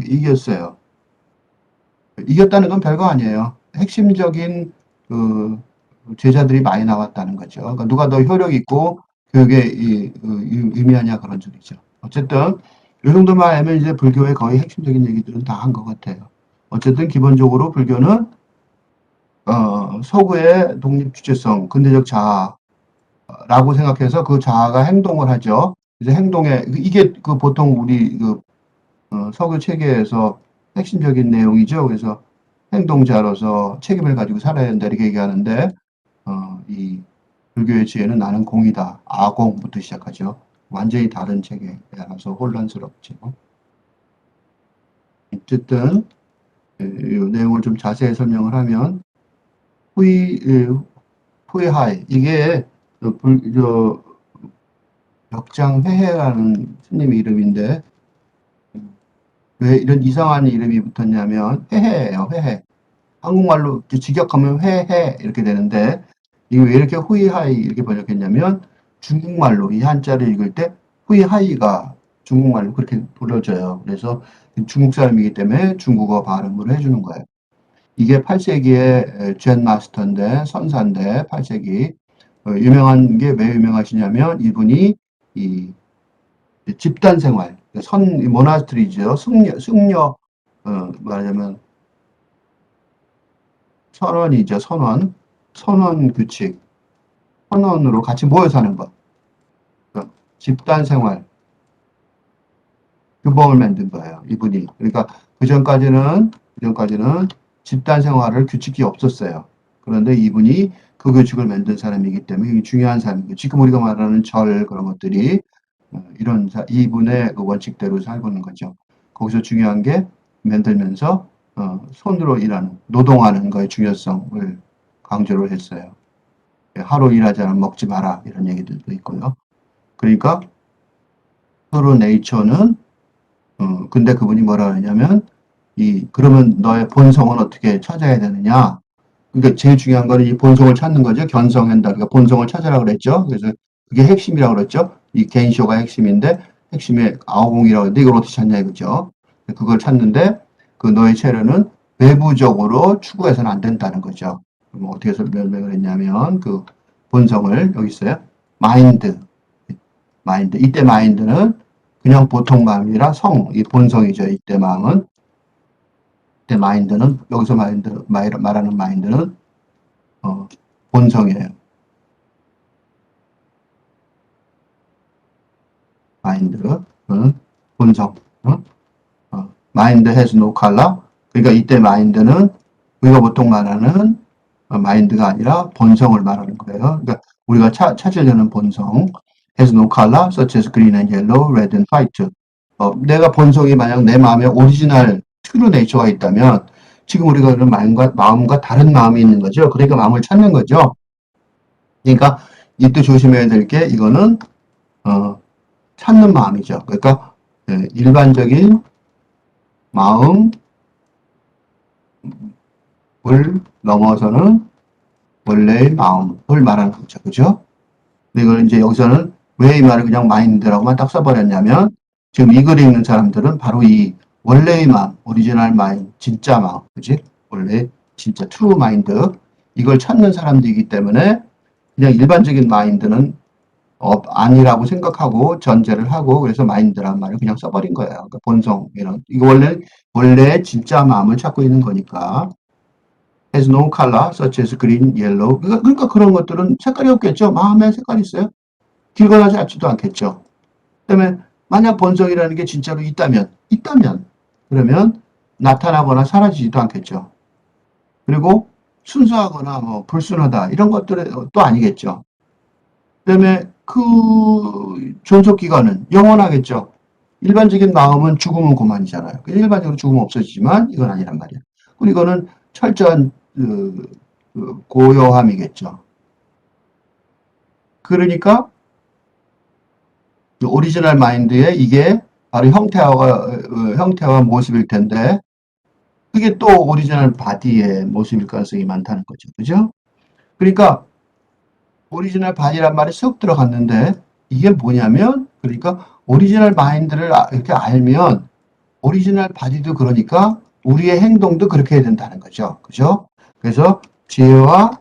이겼어요. 이겼다는 건 별거 아니에요. 핵심적인 그 제자들이 많이 나왔다는 거죠. 그러니까 누가 더 효력 있고 그게 의미하냐 그런 소리죠. 어쨌든 이 정도만 알면 이제 불교의 거의 핵심적인 얘기들은 다 한 것 같아요. 어쨌든 기본적으로 불교는 서구의 독립 주체성, 근대적 자아라고 생각해서 그 자아가 행동을 하죠. 이제 행동에 이게 그 보통 우리 그 서구 체계에서 핵심적인 내용이죠. 그래서 행동자로서 책임을 가지고 살아야 된다 이렇게 얘기하는데 이 불교의 지혜는 나는 공이다. 아공부터 시작하죠. 완전히 다른 체계라서 혼란스럽죠. 어쨌든 이 내용을 좀 자세히 설명을 하면 후이 후이하이 이게 역장회해라는 스님 이름인데 왜 이런 이상한 이름이 붙었냐면 회해예요. 회해. 한국말로 직역하면 회해 이렇게 되는데 이게 왜 이렇게 후이하이 이렇게 번역했냐면 중국말로 이 한자를 읽을 때 후이하이가 중국말로 그렇게 불러져요. 그래서 중국 사람이기 때문에 중국어 발음을 해주는 거예요. 이게 8세기의 젠 마스터인데 선사인데 8세기 유명한 게 왜 유명하시냐면 이분이 이 집단 생활 모나스트리죠. 승려 말하자면 선원이죠. 선원 규칙 선원으로 같이 모여 사는 것 집단 생활 규범을 만든 거예요. 이분이. 그러니까 그전까지는 집단 생활을 규칙이 없었어요. 그런데 이분이 그 규칙을 만든 사람이기 때문에 중요한 사람이고 지금 우리가 말하는 절 그런 것들이 이분의 그 원칙대로 살고 있는 거죠. 거기서 중요한 게 만들면서 손으로 일하는 노동하는 거의 중요성을 강조를 했어요. 하루 일하지 않으면 먹지 마라 이런 얘기들도 있고요. 그러니까 서로 네이처는 근데 그분이 뭐라 그러냐면 그러면 너의 본성은 어떻게 찾아야 되느냐? 그러니까 제일 중요한 거는 이 본성을 찾는 거죠. 견성한다. 그러니까 본성을 찾으라 그랬죠. 그래서 그게 핵심이라고 그랬죠. 이 개인쇼가 핵심인데 핵심의 아오공이라고 했는데 이걸 어떻게 찾냐 이거죠. 그걸 찾는데 그 너의 체르는 외부적으로 추구해서는 안 된다는 거죠. 그럼 어떻게 설명을 했냐면 그 본성을 여기 있어요. 마인드. 이때 마인드는 그냥 보통 마음이라 이 본성이죠. 이때 마음은. 이때 마인드는, 여기서 말하는 마인드는, 본성이에요. 마인드는 본성. 마인드 has no color. 그러니까 이때 마인드는 우리가 보통 말하는 마인드가 아니라 본성을 말하는 거예요. 그러니까 우리가 찾으려는 본성. has no color, such as green and yellow, red and white. 내가 본성이 만약 내 마음에 오리지널 트루 네이처가 있다면 지금 우리가 그런 마음과 다른 마음이 있는 거죠. 그러니까 마음을 찾는 거죠. 그러니까 이때 조심해야 될 게 이거는 찾는 마음이죠. 그러니까 일반적인 마음을 넘어서는 원래의 마음을 말하는 거죠. 그죠? 이걸 이제 여기서는 왜 이 말을 그냥 마인드라고만 딱 써버렸냐면 지금 이 글을 읽는 사람들은 바로 이 원래의 마음, 오리지널 마인드, 진짜 마음, 그지? 원래 진짜 트루 마인드 이걸 찾는 사람들이기 때문에 그냥 일반적인 마인드는 아니라고 생각하고 전제를 하고 그래서 마인드란 말을 그냥 써버린 거예요. 그러니까 본성 이런 이거 원래 진짜 마음을 찾고 있는 거니까 has no color such as green, yellow 그러니까 그런 것들은 색깔이 없겠죠. 마음에 색깔이 있어요. 길거나 짧지도 않겠죠. 그다음에 만약 본성이라는 게 진짜로 있다면 그러면 나타나거나 사라지지도 않겠죠. 그리고 순수하거나 뭐 불순하다 이런 것들은 또 아니겠죠. 그다음에 그 존속 기간은 영원하겠죠. 일반적인 마음은 죽으면 그만이잖아요. 일반적으로 죽으면 없어지지만 이건 아니란 말이에요. 그리고 이거는 철저한 고요함이겠죠. 그러니까 오리지널 마인드의 이게 바로 형태와 모습일 텐데 그게 또 오리지널 바디의 모습일 가능성이 많다는 거죠. 그죠? 그러니까 오리지널 바디란 말이 쑥 들어갔는데 이게 뭐냐면 그러니까 오리지널 마인드를 이렇게 알면 오리지널 바디도 그러니까 우리의 행동도 그렇게 해야 된다는 거죠. 그죠? 그래서 지혜와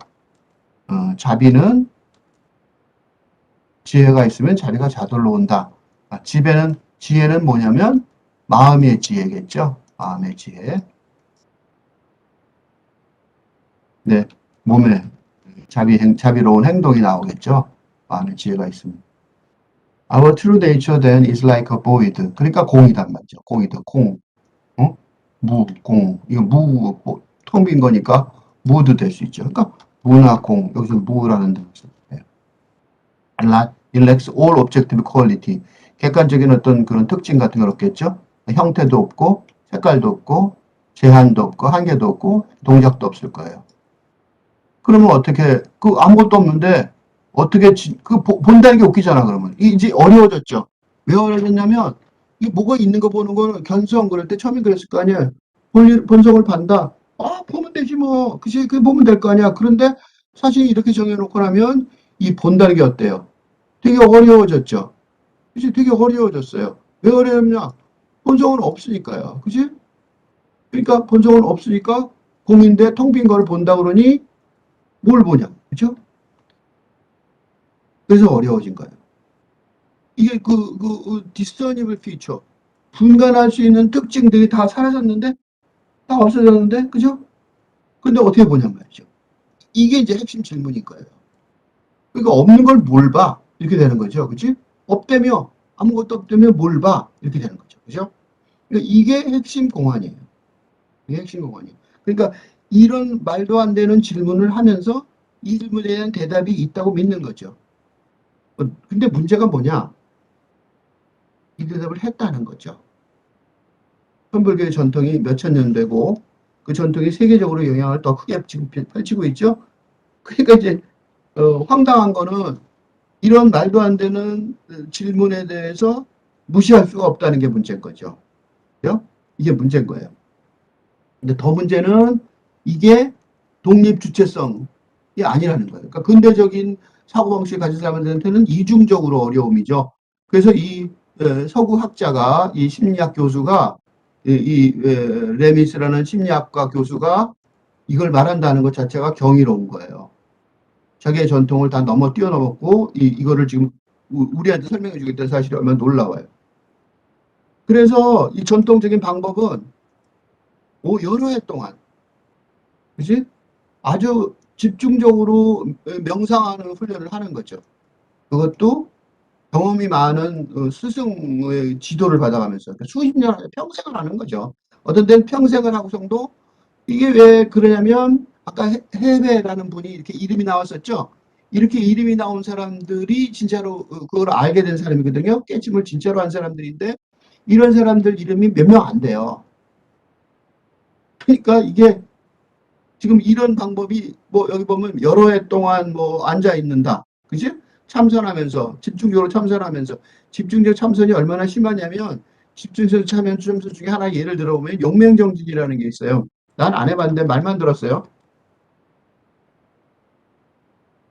자비는 지혜가 있으면 자리가 저절로 온다. 지혜는 뭐냐면 마음의 지혜겠죠. 마음의 지혜. 네, 몸에 자비로운 행동이 나오겠죠. 마음의 지혜가 있으면. Our true nature then is like a void. 그러니까 공이단 말이죠. 공이다, 공. 어? 공. 이거 텅 빈 거니까 무도 될 수 있죠. 그러니까 무나 공. 여기서 무라는 뜻. It lacks all objective quality. 객관적인 어떤 그런 특징 같은 건 없겠죠. 형태도 없고, 색깔도 없고, 제한도 없고, 한계도 없고, 동작도 없을 거예요. 그러면 어떻게, 아무것도 없는데, 어떻게, 본다는 게 웃기잖아, 그러면. 이제 어려워졌죠. 왜 어려워졌냐면, 이 뭐가 있는 거 보는 거는 견성 그럴 때 처음에 그랬을 거 아니에요. 본성을 반다. 보면 되지 뭐. 그게 보면 될 거 아니야. 그런데 사실 이렇게 정해놓고 나면 이 본다는 게 어때요? 되게 어려워졌죠. 그치? 되게 어려워졌어요. 왜 어려웠냐? 본성은 없으니까요. 그치? 그러니까 본성은 없으니까 공인데 텅 빈 거를 본다 그러니 뭘 보냐? 그죠? 그래서 어려워진 거예요. 이게 discernible feature. 분간할 수 있는 특징들이 다 사라졌는데, 다 없어졌는데, 그죠? 근데 어떻게 보냔 말이죠. 이게 이제 핵심 질문인 거예요. 그러니까 없는 걸 뭘 봐? 이렇게 되는 거죠. 그치? 없다며, 아무것도 없다며 뭘 봐? 이렇게 되는 거죠. 그죠? 그러니까 이게 핵심 공안이에요. 이게 핵심 공안이에요. 그러니까 이런 말도 안 되는 질문을 하면서 이 질문에 대한 대답이 있다고 믿는 거죠. 근데 문제가 뭐냐? 이 대답을 했다는 거죠. 천불교의 전통이 몇천 년 되고 그 전통이 세계적으로 영향을 더 크게 지금 펼치고 있죠. 그러니까 이제 황당한 거는 이런 말도 안 되는 질문에 대해서 무시할 수가 없다는 게 문제인 거죠. 그죠? 이게 문제인 거예요. 근데 더 문제는 이게 독립 주체성이 아니라는 거예요. 그러니까 근대적인 사고방식을 가진 사람들한테는 이중적으로 어려움이죠. 그래서 이 서구 학자가, 이 심리학 교수가, 레미스라는 심리학과 교수가 이걸 말한다는 것 자체가 경이로운 거예요. 자기의 전통을 다 뛰어넘었고, 이거를 지금 우리한테 설명해 주겠다는 사실이 얼마나 놀라워요. 그래서 이 전통적인 방법은 여러 해 동안, 그지? 아주 집중적으로 명상하는 훈련을 하는 거죠. 그것도 경험이 많은 스승의 지도를 받아가면서 수십 년, 평생을 하는 거죠. 어떤 데는 평생을 하고서도 이게 왜 그러냐면 아까 해외라는 분이 이렇게 이름이 나왔었죠. 이렇게 이름이 나온 사람들이 진짜로 그걸 알게 된 사람이거든요. 깨침을 진짜로 한 사람들인데 이런 사람들 이름이 몇 명 안 돼요. 그러니까 이게 지금 이런 방법이 여기 보면 여러 해 동안 앉아 있는다. 그지? 참선하면서 집중적으로 참선하면서 집중적 참선이 얼마나 심하냐면 집중적 참선 중에 하나 예를 들어보면 용맹정진이라는 게 있어요. 난 안 해봤는데 말만 들었어요.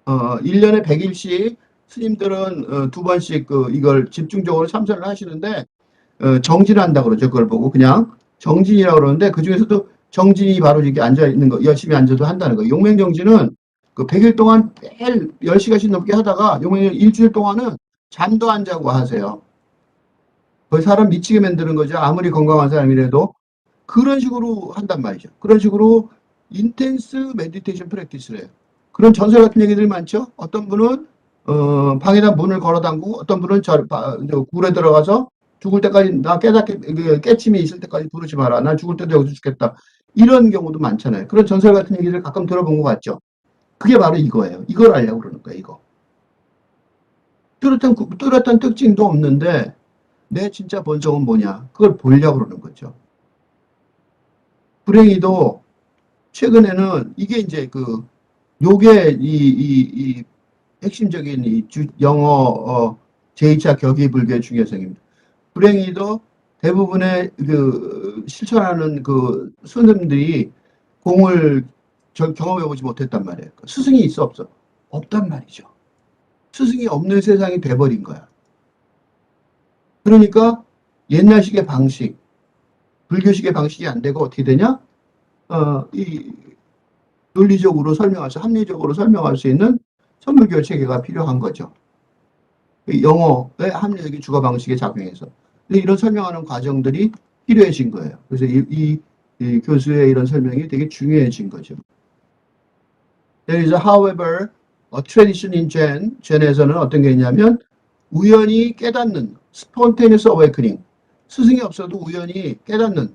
1년에 100일씩 스님들은 두 번씩 이걸 집중적으로 참선을 하시는데 정진한다 그러죠. 그걸 보고 그냥 정진이라고 그러는데 그 중에서도 정진이 바로 이렇게 앉아 있는 거, 열심히 앉아도 한다는 거. 용맹정진은 그 100일 동안 매일 10시간씩 넘게 하다가 용맹 일주일 동안은 잠도 안 자고 하세요. 거의 사람 미치게 만드는 거죠. 아무리 건강한 사람이라도 그런 식으로 한단 말이죠. 그런 식으로 인텐스 메디테이션 프랙티스를 해요. 그런 전설 같은 얘기들 많죠. 어떤 분은 방에다 문을 걸어 담그고 어떤 분은 굴에 들어가서 죽을 때까지 나 깨침이 있을 때까지 부르지 마라. 난 죽을 때도 여기서 죽겠다. 이런 경우도 많잖아요. 그런 전설 같은 얘기를 가끔 들어본 것 같죠. 그게 바로 이거예요. 이걸 알려고 그러는 거예요. 이거. 뚜렷한 특징도 없는데 내 진짜 본성은 뭐냐. 그걸 보려고 그러는 거죠. 불행히도 최근에는 이게 이제 요게 이 핵심적인 영어 제2차 격의 불교의 중요성입니다. 불행히도 대부분의 실천하는 스님들이 공을 경험해보지 못했단 말이에요. 스승이 있어 없어? 없단 말이죠. 스승이 없는 세상이 돼버린 거야. 그러니까 옛날식의 방식, 불교식의 방식이 안 되고 어떻게 되냐? 이 논리적으로 설명할 수, 합리적으로 설명할 수 있는 선물교 체계가 필요한 거죠. 영어의 합리적인 주거 방식에 작용해서. 이런 설명하는 과정들이 필요해진 거예요. 그래서 이 교수의 이런 설명이 되게 중요해진 거죠. There is, however, a tradition in Zen에서는 어떤 게 있냐면 우연히 깨닫는 spontaneous awakening. 스승이 없어도 우연히 깨닫는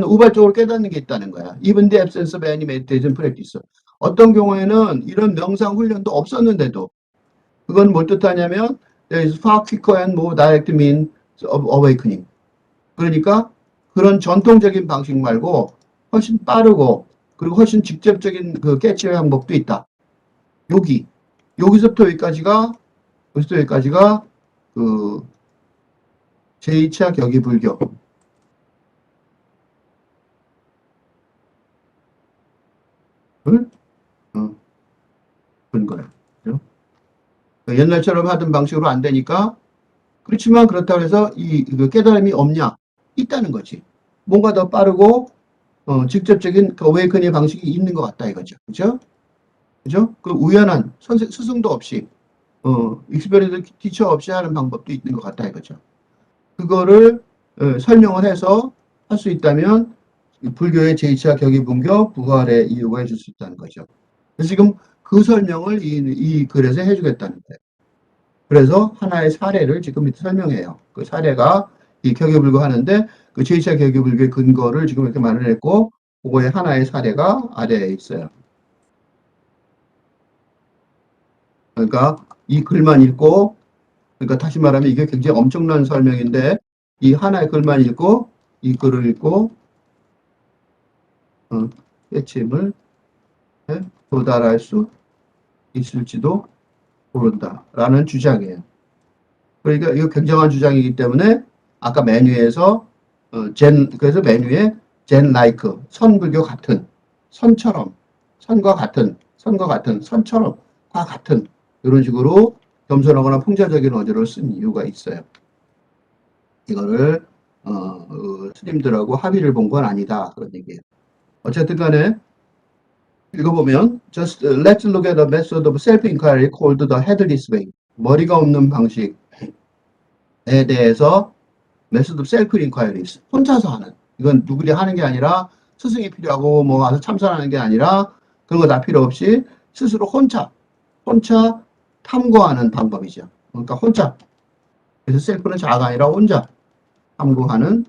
우발적으로 깨닫는 게 있다는 거야. Even the absence of any meditation practice. 어떤 경우에는 이런 명상 훈련도 없었는데도 그건 뭘 뜻하냐면 there is far quicker and more direct means of awakening. 그러니까 그런 전통적인 방식 말고 훨씬 빠르고 그리고 훨씬 직접적인 그 깨치의 방법도 있다. 여기서부터 여기까지가 그 제2차 격의불교를 본 거예요. 그죠? 옛날처럼 하던 방식으로 안 되니까 그렇지만 그렇다고 해서 그 깨달음이 없냐? 있다는 거지. 뭔가 더 빠르고 직접적인 그 어웨이커닝 방식이 있는 것 같다 이거죠. 그죠? 그죠? 그 우연한 스승도 없이 익스페리언스 티처 없이 하는 방법도 있는 것 같다 이거죠. 그거를 설명을 해서 할 수 있다면 불교의 제2차 격의분교 부활의 이유가 해줄 수 있다는 거죠. 그래서 지금 그 설명을 이 글에서 해주겠다는 거예요. 그래서 하나의 사례를 지금 밑에 설명해요. 그 사례가 이 격의불교 하는데 그 제2차 격의불교의 근거를 지금 이렇게 마련했고 그거의 하나의 사례가 아래에 있어요. 그러니까 이 글만 읽고 그러니까 다시 말하면 이게 굉장히 엄청난 설명인데 이 하나의 글만 읽고 이 글을 읽고 깨침을 도달할 수 있을지도 모른다라는 주장이에요. 그러니까 이거 굉장한 주장이기 때문에 아까 메뉴에서 그래서 메뉴에 젠 라이크 선불교 같은 선처럼 선과 같은 선처럼과 같은 이런 식으로 겸손하거나 풍자적인 어조를 쓴 이유가 있어요. 이거를 스님들하고 합의를 본 건 아니다 그런 얘기예요. 어쨌든 간에 읽어보면 just let's look at a method of self-inquiry called the headless way. 머리가 없는 방식에 대해서 method of self-inquiry 혼자서 하는 이건 누구리 하는 게 아니라 스승이 필요하고 뭐 와서 참선하는 게 아니라 그런 거 다 필요 없이 스스로 혼자 탐구하는 방법이죠. 그러니까 혼자 그래서 셀프는 자아가 아니라 혼자 탐구하는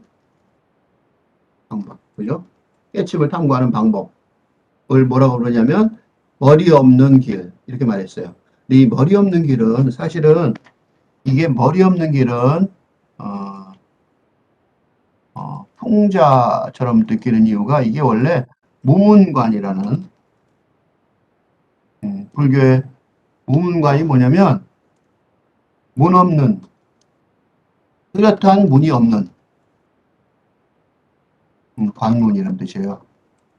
방법 그죠? 깨침을 탐구하는 방법을 뭐라고 그러냐면 머리 없는 길 이렇게 말했어요. 근데 이 머리 없는 길은 사실은 이게 머리 없는 길은 풍자처럼 느끼는 이유가 이게 원래 무문관이라는 불교의 무문관이 뭐냐면 문 없는 뚜렷한 문이 없는 관문이라는 뜻이에요.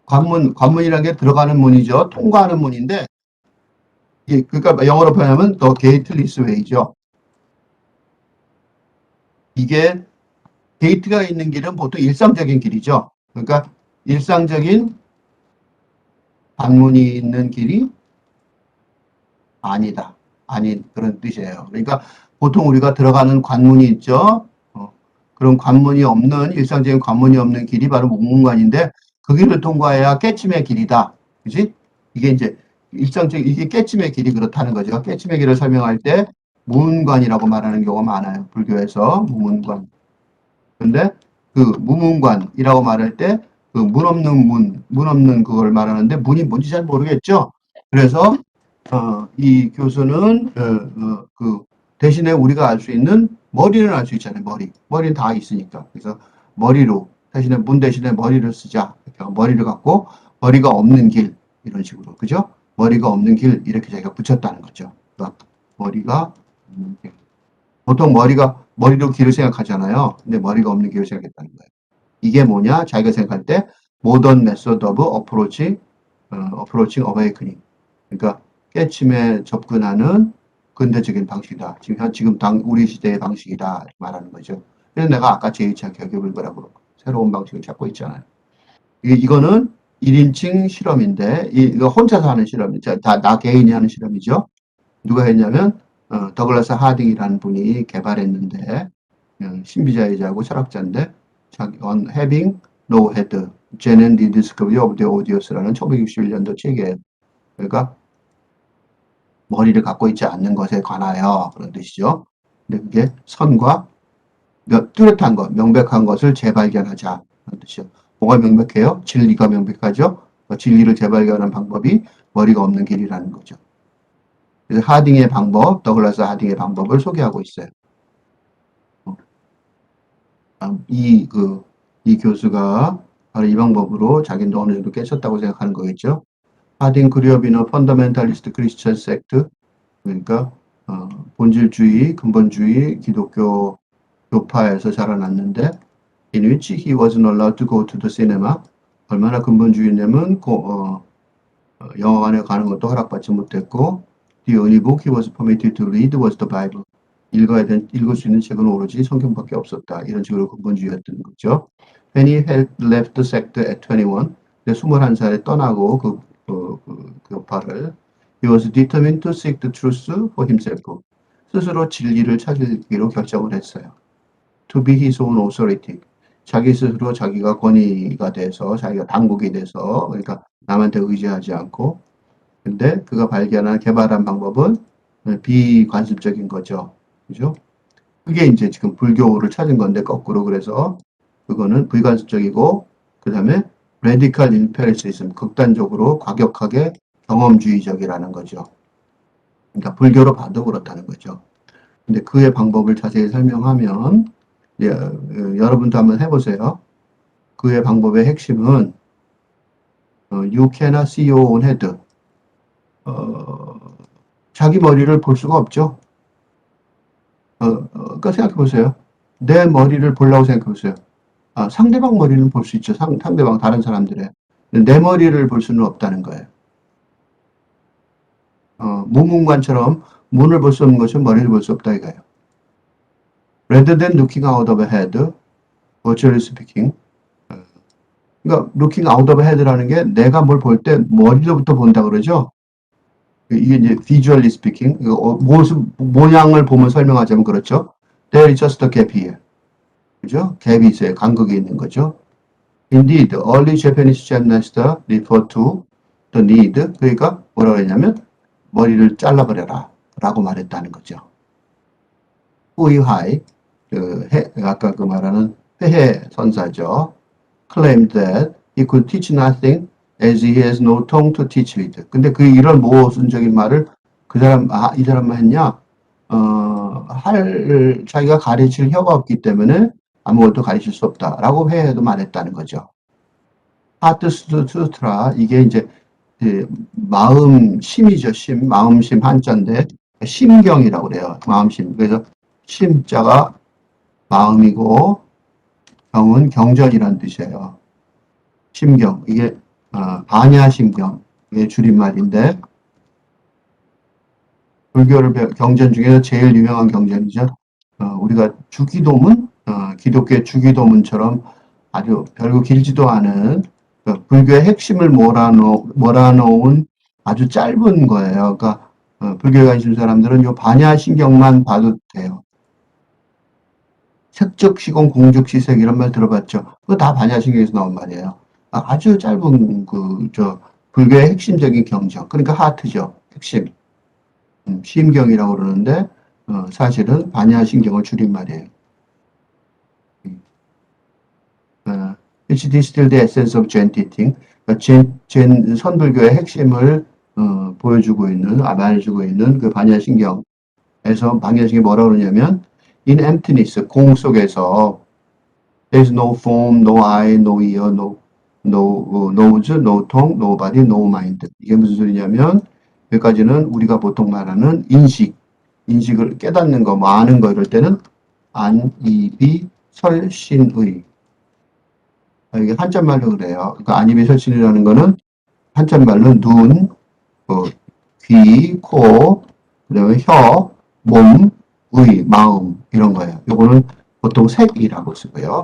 관문이라는 게 들어가는 문이죠. 통과하는 문인데 그러니까 영어로 표현하면 더 게이트리스 웨이죠. 이게 게이트가 있는 길은 보통 일상적인 길이죠. 그러니까 일상적인 관문이 있는 길이 아니다. 아닌 그런 뜻이에요. 그러니까 보통 우리가 들어가는 관문이 있죠. 그런 관문이 없는 일상적인 관문이 없는 길이 바로 목문관인데 그 길을 통과해야 깨침의 길이다. 그지? 이게 이제 일상적인 이게 깨침의 길이 그렇다는 거죠. 깨침의 길을 설명할 때 무문관이라고 말하는 경우가 많아요. 불교에서 무문관. 근데 그 무문관이라고 말할 때 그 문 없는 그걸 말하는데 문이 뭔지 잘 모르겠죠. 그래서 이 교수는 그 대신에 우리가 알 수 있는 머리는 알 수 있잖아요. 머리는 다 있으니까. 그래서 머리로 대신에 문 대신에 머리를 쓰자. 머리를 갖고 머리가 없는 길 이런 식으로 그죠? 머리가 없는 길 이렇게 자기가 붙였다는 거죠. 그러니까 머리가 없는 길. 보통 머리로 길을 생각하잖아요. 근데 머리가 없는 길을 생각했다는 거예요. 이게 뭐냐? 자기가 생각할 때 모던 메소드 오브 어프로칭 어웨이크닝. 그러니까 깨침에 접근하는 근대적인 방식이다. 지금 우리 시대의 방식이다 말하는 거죠. 그래서 내가 아까 제2차 격의불교라고 새로운 방식을 찾고 있잖아요. 이거는 1인칭 실험인데 이거 혼자서 하는 실험이죠. 나 개인이 하는 실험이죠. 누가 했냐면 더글라스 하딩이라는 분이 개발했는데, 신비자의자고 철학자인데, on having no head, Gen and the Discovery of the Odious라는 1961년도 책이에요. 그러니까 머리를 갖고 있지 않는 것에 관하여 그런 뜻이죠. 근데 그게 선과 뚜렷한 것, 명백한 것을 재발견하자 그런 뜻이요. 뭐가 명백해요? 진리가 명백하죠. 진리를 재발견하는 방법이 머리가 없는 길이라는 거죠. 그래서 하딩의 방법, 더글라스 하딩의 방법을 소개하고 있어요. 이 교수가 바로 이 방법으로 자기는 어느 정도 깨쳤다고 생각하는 거겠죠. 하딩 그리어비너 펀더멘탈리스트 크리스천 섹트, 그러니까 본질주의, 근본주의 기독교 교파에서 자라났는데, in which he wasn't allowed to go to the cinema. 얼마나 근본주의냐면 영화관에 가는 것도 허락받지 못했고, the only book he was permitted to read was the Bible. 읽을 수 있는 책은 오로지 성경밖에 없었다. 이런 식으로 근본주의였던 거죠. When he had left the sect at 21, 21살에 떠나고 그 교파를, he was determined to seek the truth for himself. 스스로 진리를 찾기로 결정을 했어요. To be his own authority. 자기 스스로 자기가 권위가 돼서, 자기가 당국이 돼서, 그러니까 남한테 의지하지 않고, 근데 그가 개발한 방법은 비관습적인 거죠. 그죠? 그게 이제 지금 불교를 찾은 건데, 거꾸로. 그래서 그거는 비관습적이고, 그 다음에 radical empiricism, 극단적으로 과격하게 경험주의적이라는 거죠. 그러니까 불교로 봐도 그렇다는 거죠. 근데 그의 방법을 자세히 설명하면, 여러분도 한번 해보세요. 그의 방법의 핵심은 you cannot see your own head. 자기 머리를 볼 수가 없죠. 그러니까 생각해보세요. 내 머리를 보려고 생각해보세요. 상대방 머리는 볼 수 있죠. 상대방 다른 사람들의. 내 머리를 볼 수는 없다는 거예요. 무문관처럼 문을 볼 수 없는 것은 머리를 볼 수 없다 이거예요. Rather than looking out of a head, virtually speaking. 그러니까 looking out of a head라는 게 내가 뭘 볼 때 머리로부터 본다 그러죠. 이게 이제 visually speaking, 모양을 보면 설명하자면 그렇죠. There is just a gap here. 그죠? 갭이 있어요. 간극이 있는 거죠. Indeed, early Japanese gymnasts refer to the need. 그러니까 뭐라고 했냐면 머리를 잘라버려라 라고 말했다는 거죠. 후이하이, 아까 그 말하는 회해 선사죠. claimed that he could teach nothing as he has no tongue to teach with. 근데 이런 모순적인 말을 이 사람만 했냐? 자기가 가르칠 혀가 없기 때문에 아무것도 가르칠 수 없다라고 회해도 말했다는 거죠. 하트 수트라, 이게 이제 마음심이죠. 마음심 한자인데 심경이라고 그래요. 마음심. 그래서 심자가 마음이고 경은 경전이라는 뜻이에요. 심경, 이게 반야심경, 이게 줄임말인데 불교를 경전 중에서 제일 유명한 경전이죠. 우리가 주기도문, 기독교의 주기도문처럼 아주 별거 길지도 않은 불교의 핵심을 몰아놓은 아주 짧은 거예요. 그러니까 불교에 관심 사람들은 이 반야심경만 봐도 돼요. 색적시공, 공적시색 이런 말 들어봤죠? 그거 다 반야심경에서 나온 말이에요. 아주 짧은 불교의 핵심적인 경전. 그러니까 하트죠. 핵심. 심경이라고 그러는데 사실은 반야심경을 줄인 말이에요. Which distill the essence of Zen teaching. 젠 선불교의 핵심을 말해주고 있는 그 반야심경에서 반야심경이 뭐라고 그러냐면 in emptiness, 공 속에서 there is no form, no eye, no ear, no nose, no tongue, no body, no mind. 이게 무슨 소리냐면 여기까지는 우리가 보통 말하는 인식을 깨닫는 거, 아는 거 이럴 때는 안, 이, 비, 설, 신, 의. 이게 한자말로 그래요. 그러니까 안입이 설신이라는 거는 한자말로 눈, 귀, 코, 그다음에 혀, 몸, 의, 마음 이런 거예요. 요거는 보통 색이라고 쓰고요.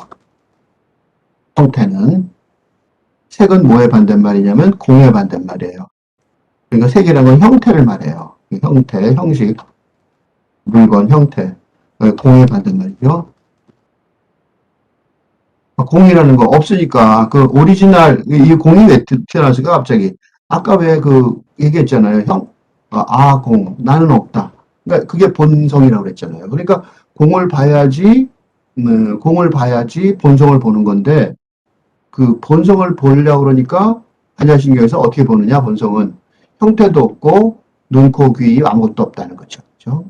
형태는 색은 뭐의 반대말이냐면 공의 반대말이에요. 그러니까 색이라는 건 형태를 말해요. 형태, 형식. 물건, 형태, 공유받는 말이죠. 공이라는 거 없으니까 그 오리지널 이 공이 왜 튀어나왔을까 갑자기 아까 왜 그 얘기했잖아요 공 나는 없다 그러니까 그게 본성이라고 그랬잖아요 그러니까 공을 봐야지 공을 봐야지 본성을 보는 건데 그 본성을 보려고 그러니까 반야신경에서 어떻게 보느냐 본성은 형태도 없고 눈, 코, 귀 아무것도 없다는 거죠 그렇죠?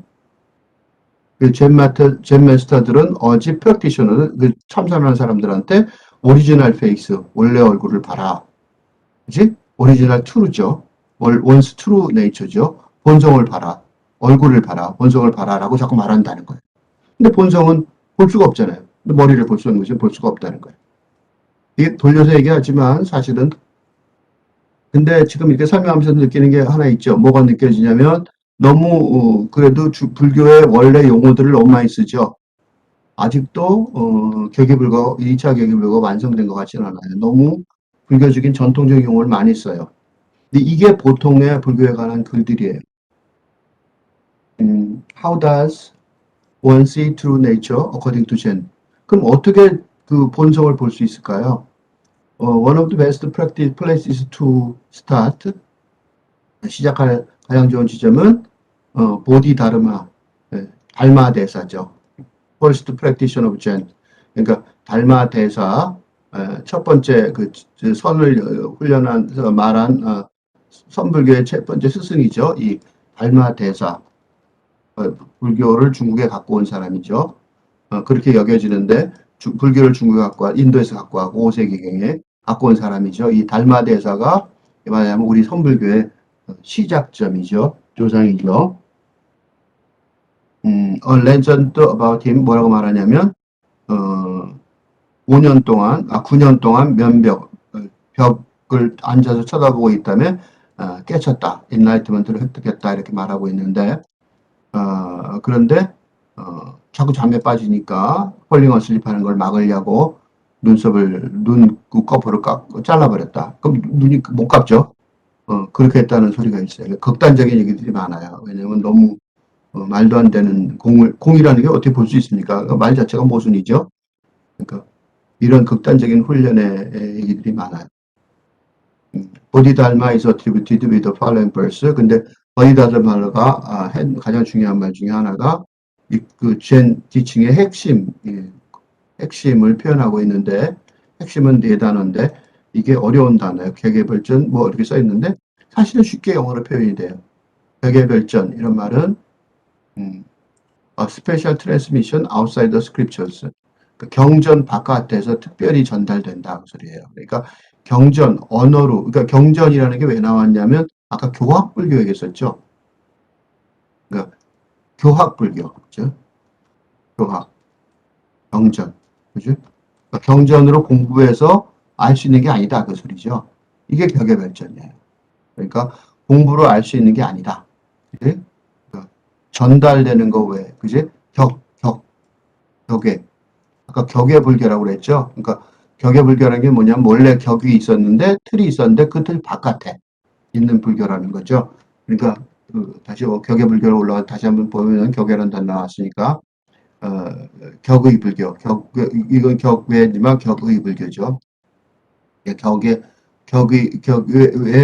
젠 마스터들은 어지 프랙티셔너는 그 참선하는 사람들한테 오리지널 페이스, 원래 얼굴을 봐라. 그지? 오리지널 트루죠. 원스 트루 네이처죠. 본성을 봐라. 얼굴을 봐라. 본성을 봐라라고 자꾸 말한다는 거예요. 근데 본성은 볼 수가 없잖아요. 머리를 볼 수 있는 것이 볼 수가 없다는 거예요. 이게 돌려서 얘기하지만 사실은 근데 지금 이렇게 설명하면서 느끼는 게 하나 있죠. 뭐가 느껴지냐면 너무 그래도 불교의 원래 용어들을 너무 많이 쓰죠. 아직도 계기불가 2차 계기불가가 완성된 것 같지는 않아요. 너무 불교적인 전통적인 용어를 많이 써요. 근데 이게 보통의 불교에 관한 글들이에요. How does one see true nature according to Zen? 그럼 어떻게 그 본성을 볼 수 있을까요? One of the best practice places to start 시작할 가장 좋은 지점은 보디다르마, 달마 대사죠. First practitioner of Zen. 그러니까 달마 대사 첫 번째 그 선을 훈련한 말한 선불교의 첫 번째 스승이죠. 이 달마 대사 불교를 중국에 갖고 온 사람이죠. 그렇게 여겨지는데 불교를 중국에 갖고 와 인도에서 갖고 와고 5세기경에 갖고 온 사람이죠. 이 달마 대사가 말하자면 우리 선불교의 시작점이죠. 조상이죠. A legend about him 뭐라고 말하냐면 5년 동안 9년 동안 벽을 앉아서 쳐다보고 있다면 깨쳤다. 인라이트먼트를 획득했다. 이렇게 말하고 있는데 그런데 자꾸 잠에 빠지니까 폴링 어슬립 하는 걸 막으려고 눈 커프를 잘라버렸다. 그럼 눈이 못 감죠. 그렇게 했다는 소리가 있어요. 극단적인 얘기들이 많아요. 왜냐면 너무 말도 안 되는 공이라는 게 어떻게 볼 수 있습니까? 말 자체가 모순이죠. 그러니까 이런 극단적인 훈련의 얘기들이 많아요. 보디달마 is attributed with the following verse. 근데 보디달마가 가장 중요한 말 중에 하나가 그 젠 지칭의 핵심을 표현하고 있는데 핵심은 네 단어인데 이게 어려운 단어예요. 개개별전 뭐 이렇게 써 있는데 사실은 쉽게 영어로 표현이 돼요. 개개별전 이런 말은 a special transmission outside the scriptures. 그 경전 바깥에서 특별히 전달된다 그 소리예요. 그러니까 경전 언어로 그러니까 경전이라는 게 왜 나왔냐면 아까 교학불교 얘기했었죠. 그러니까 교학불교 그죠? 교학 경전 그죠? 그러니까 경전으로 공부해서 알 수 있는 게 아니다 그 소리죠. 이게 격의별전이에요. 그러니까 공부로 알 수 있는 게 아니다. 그치? 그러니까 전달되는 거 왜 그지? 격에 아까 격의불교라고 그랬죠. 그러니까 격의불교라는 게 뭐냐면 원래 격이 있었는데 틀이 있었는데 그 틀 바깥에 있는 불교라는 거죠. 그러니까 다시 격의불교로 올라가 다시 한번 보면 격이라는 단어 나왔으니까 격의 불교, 이건 격외지만 격의 불교죠. 격의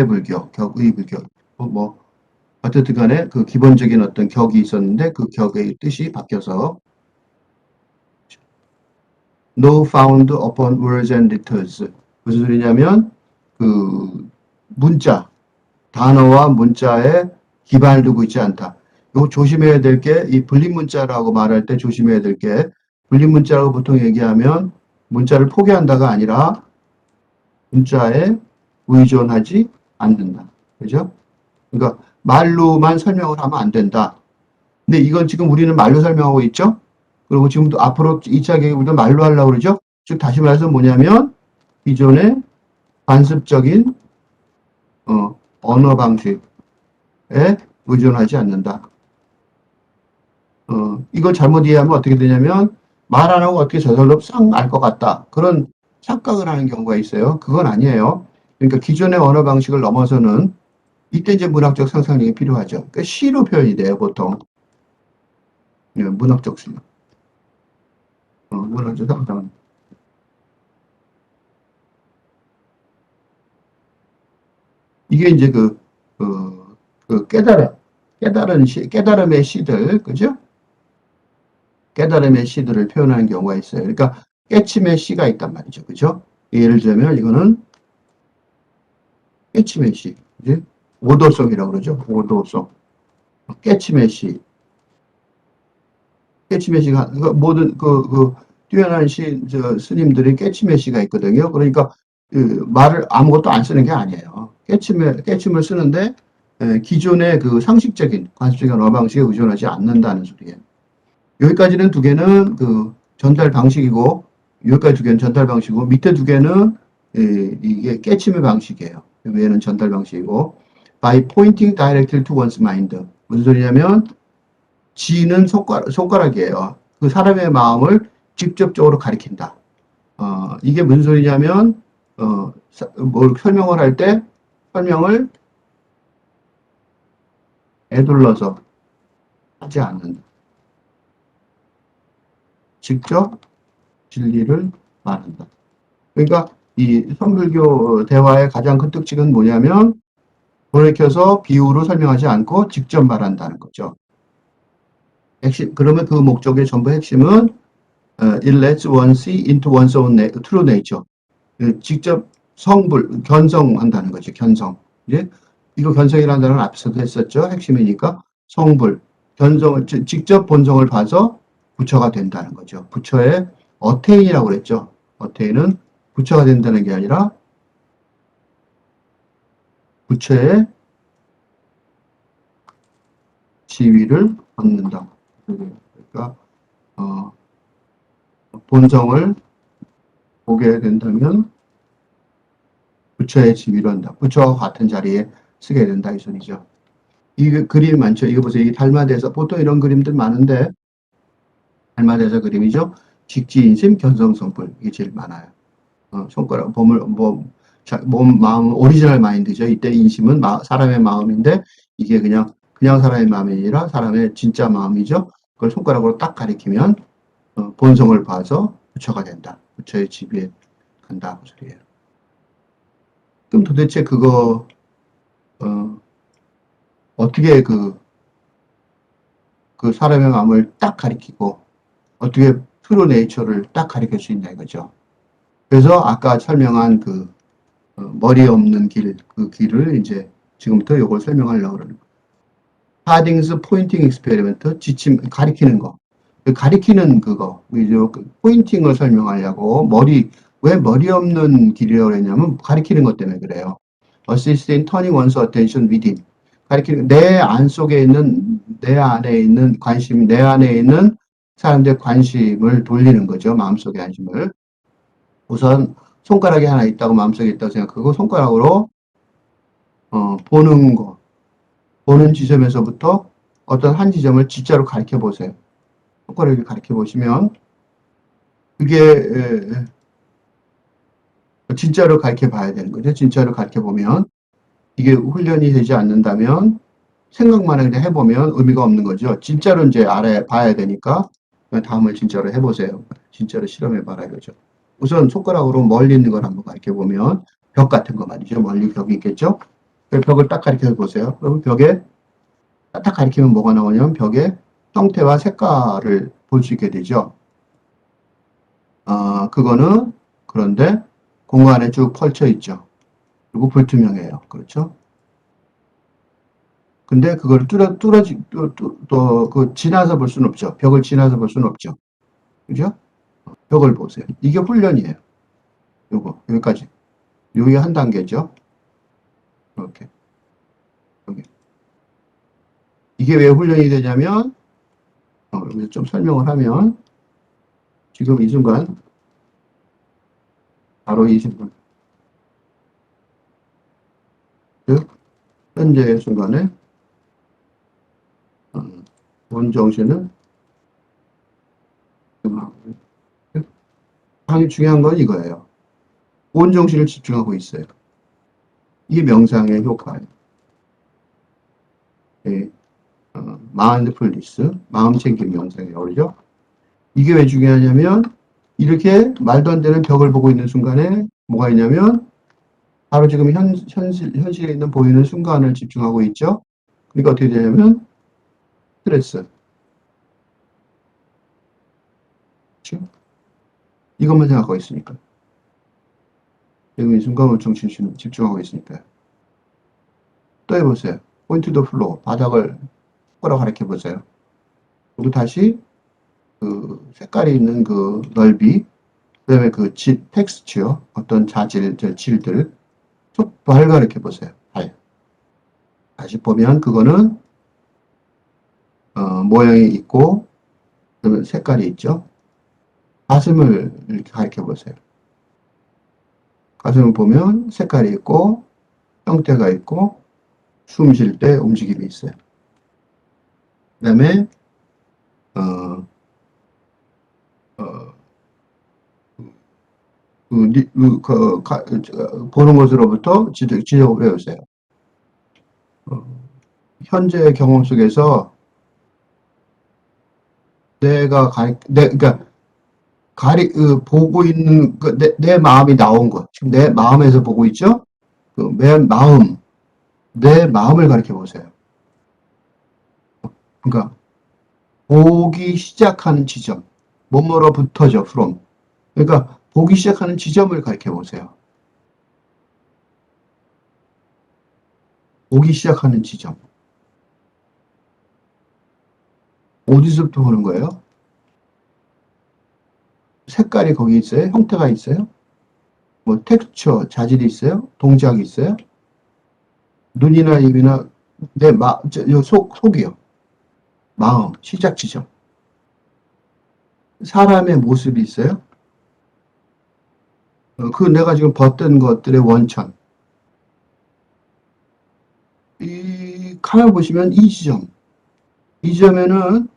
불교, 격의 불교. 뭐 어쨌든 간에 그 기본적인 어떤 격이 있었는데 그 격의 뜻이 바뀌어서 no found upon words and letters. 무슨 소리냐면 그 문자, 단어와 문자에 기반을 두고 있지 않다. 이거 조심해야 될 게 이 분리 문자라고 말할 때 조심해야 될 게 분리 문자라고 보통 얘기하면 문자를 포기한다가 아니라 문자에 의존하지 않는다. 그죠? 그러니까 말로만 설명을 하면 안 된다. 근데 이건 지금 우리는 말로 설명하고 있죠? 그리고 지금도 앞으로 2차 계획부터 말로 하려고 그러죠? 즉, 다시 말해서 뭐냐면, 기존의 관습적인, 언어 방식에 의존하지 않는다. 이걸 잘못 이해하면 어떻게 되냐면, 말 안 하고 어떻게 저절로 싹 알 것 같다. 그런 착각을 하는 경우가 있어요. 그건 아니에요. 그러니까 기존의 언어 방식을 넘어서는 이때 이제 문학적 상상력이 필요하죠. 그러니까 시로 표현이 돼요, 보통. 문학적 실력. 문학적 상당. 이게 이제 깨달음의 시들, 그죠? 깨달음의 시들을 표현하는 경우가 있어요. 그러니까 깨침의 시가 있단 말이죠. 그죠? 예를 들면 이거는 깨침의 시, 그지? 오도송이라고 그러죠. 오도송. 깨침의 시. 깨침의 시가, 모든 뛰어난 스님들이 깨침의 시가 있거든요. 그러니까 말을 아무것도 안 쓰는 게 아니에요. 깨침을 쓰는데 기존의 그 상식적인 관습적인 언어 방식에 의존하지 않는다는 소리예요. 여기까지는 두 개는 그 전달 방식이고, 여기까지 두 개는 전달 방식이고, 밑에 두 개는 이게 깨침의 방식이에요. 위에는 전달 방식이고, by pointing directly to one's mind. 무슨 소리냐면, 지는 손가락이에요. 그 사람의 마음을 직접적으로 가리킨다. 이게 무슨 소리냐면, 뭘 설명을 할 때, 설명을 에둘러서 하지 않는다. 직접 진리를 말한다. 그러니까 이 선불교 대화의 가장 큰 특징은 뭐냐면 돌이켜서 비유로 설명하지 않고 직접 말한다는 거죠. 핵심, 그러면 그 목적의 전부 핵심은 it lets one see into one's own true nature. 직접 견성한다는 거죠. 견성. 이제 이거 견성이라는 단어는 앞서도 했었죠. 핵심이니까 성불, 견성을 직접 본성을 봐서 부처가 된다는 거죠. 부처의 어테인이라고 그랬죠. 어테인은 부처가 된다는 게 아니라 부처의 지위를 얻는다. 그러니까 본성을 보게 된다면 부처의 지위를 얻는다. 부처와 같은 자리에 쓰게 된다 이 소리죠. 이 그림 많죠. 이거 보세요. 이 달마대에서 보통 이런 그림들 많은데 달마대에서 그림이죠. 직지인심, 견성성불 이게 제일 많아요. 손가락 몸 마음 오리지널 마인드죠. 이때 인심은 사람의 마음인데 이게 그냥 사람의 마음이 아니라 사람의 진짜 마음이죠. 그걸 손가락으로 딱 가리키면 본성을 봐서 부처가 된다. 부처의 지위에 간다 그 소리예요. 그럼 도대체 그거 어떻게 그 사람의 마음을 딱 가리키고 어떻게 트루 네이처를 딱 가리킬 수 있냐 이거죠. 그래서 아까 설명한 머리 없는 그 길을 이제 지금부터 이걸 설명하려고 그러는 거예요. 하딩스 포인팅 익스페리먼트 가리키는 거. 가리키는 그거 포인팅을 설명하려고 왜 머리 없는 길이라고 그랬냐면 가리키는 것 때문에 그래요. Assist in turning one's attention within. 가리키는 내 안에 있는 관심, 내 안에 있는 사람들의 관심을 돌리는 거죠. 마음속의 관심을. 우선 손가락이 하나 있다고 마음속에 있다고 생각하고 손가락으로 보는 거. 보는 지점에서부터 어떤 한 지점을 진짜로 가리켜 보세요. 손가락을 가리켜 보시면 그게 진짜로 가르쳐 봐야 되는 거죠. 진짜로 가르쳐 보면 이게 훈련이 되지 않는다면 생각만 그냥 해보면 의미가 없는 거죠. 진짜로 이제 봐야 되니까 다음을 진짜로 해보세요. 진짜로 실험해봐라 이거죠. 우선 손가락으로 멀리 있는 걸 한번 가르쳐 보면 벽 같은 거 말이죠. 멀리 벽이 있겠죠. 벽을 딱 가르쳐 보세요. 그럼 벽에 딱 가리키면 뭐가 나오냐면 벽의 형태와 색깔을 볼 수 있게 되죠. 그거는 그런데 공간에 쭉 펼쳐 있죠. 그리고 불투명해요. 그렇죠? 근데 그걸 지나서 볼 수는 없죠. 벽을 지나서 볼 수는 없죠. 그죠? 벽을 보세요. 이게 훈련이에요. 여기까지. 여기 한 단계죠. 이렇게. 여기. 이게 왜 훈련이 되냐면, 여기서 좀 설명을 하면, 지금 이 순간, 바로 이 순간, 즉, 현재의 순간에, 본 정신은, 가장 중요한 건 이거예요. 온 정신을 집중하고 있어요. 이게 명상의 효과예요. 네. 마인드풀니스, 마음챙김 명상이 어울리죠. 이게 왜 중요하냐면 이렇게 말도 안 되는 벽을 보고 있는 순간에 뭐가 있냐면 바로 지금 현실에 있는 보이는 순간을 집중하고 있죠. 그러니까 어떻게 되냐면 스트레스. 그렇죠? 이것만 생각하고 있으니까. 지금 이 순간 엄청 집중하고 있으니까. 또 해보세요. 포인트 더 플로우. 바닥을 손가락 가리켜 보세요. 그리고 다시 그 색깔이 있는 그 넓이, 그 다음에 그 텍스처, 어떤 질들, 발 가리켜 보세요. 발. 다시 보면 그거는 모양이 있고, 그다음에 색깔이 있죠. 가슴을 이렇게 가리켜 보세요. 가슴을 보면 색깔이 있고, 형태가 있고, 숨 쉴 때 움직임이 있어요. 그 다음에, 어, 어, 보는 것으로부터 지적 외우세요. 현재 경험 속에서 그러니까 보고 있는 내 마음이 나온 것, 지금 내 마음에서 보고 있죠? 내 마음을 가리켜 보세요. 그러니까 보기 시작하는 지점, 뭐뭐로부터죠, from. 그러니까 보기 시작하는 지점을 가리켜 보세요. 보기 시작하는 지점. 어디서부터 보는 거예요? 색깔이 거기 있어요? 형태가 있어요? 뭐 텍스처, 자질이 있어요? 동작이 있어요? 눈이나 입이나 속이요. 마음, 시작 지점. 사람의 모습이 있어요? 그 내가 지금 봤던 것들의 원천. 이 카메라 보시면 이 지점. 이 지점에는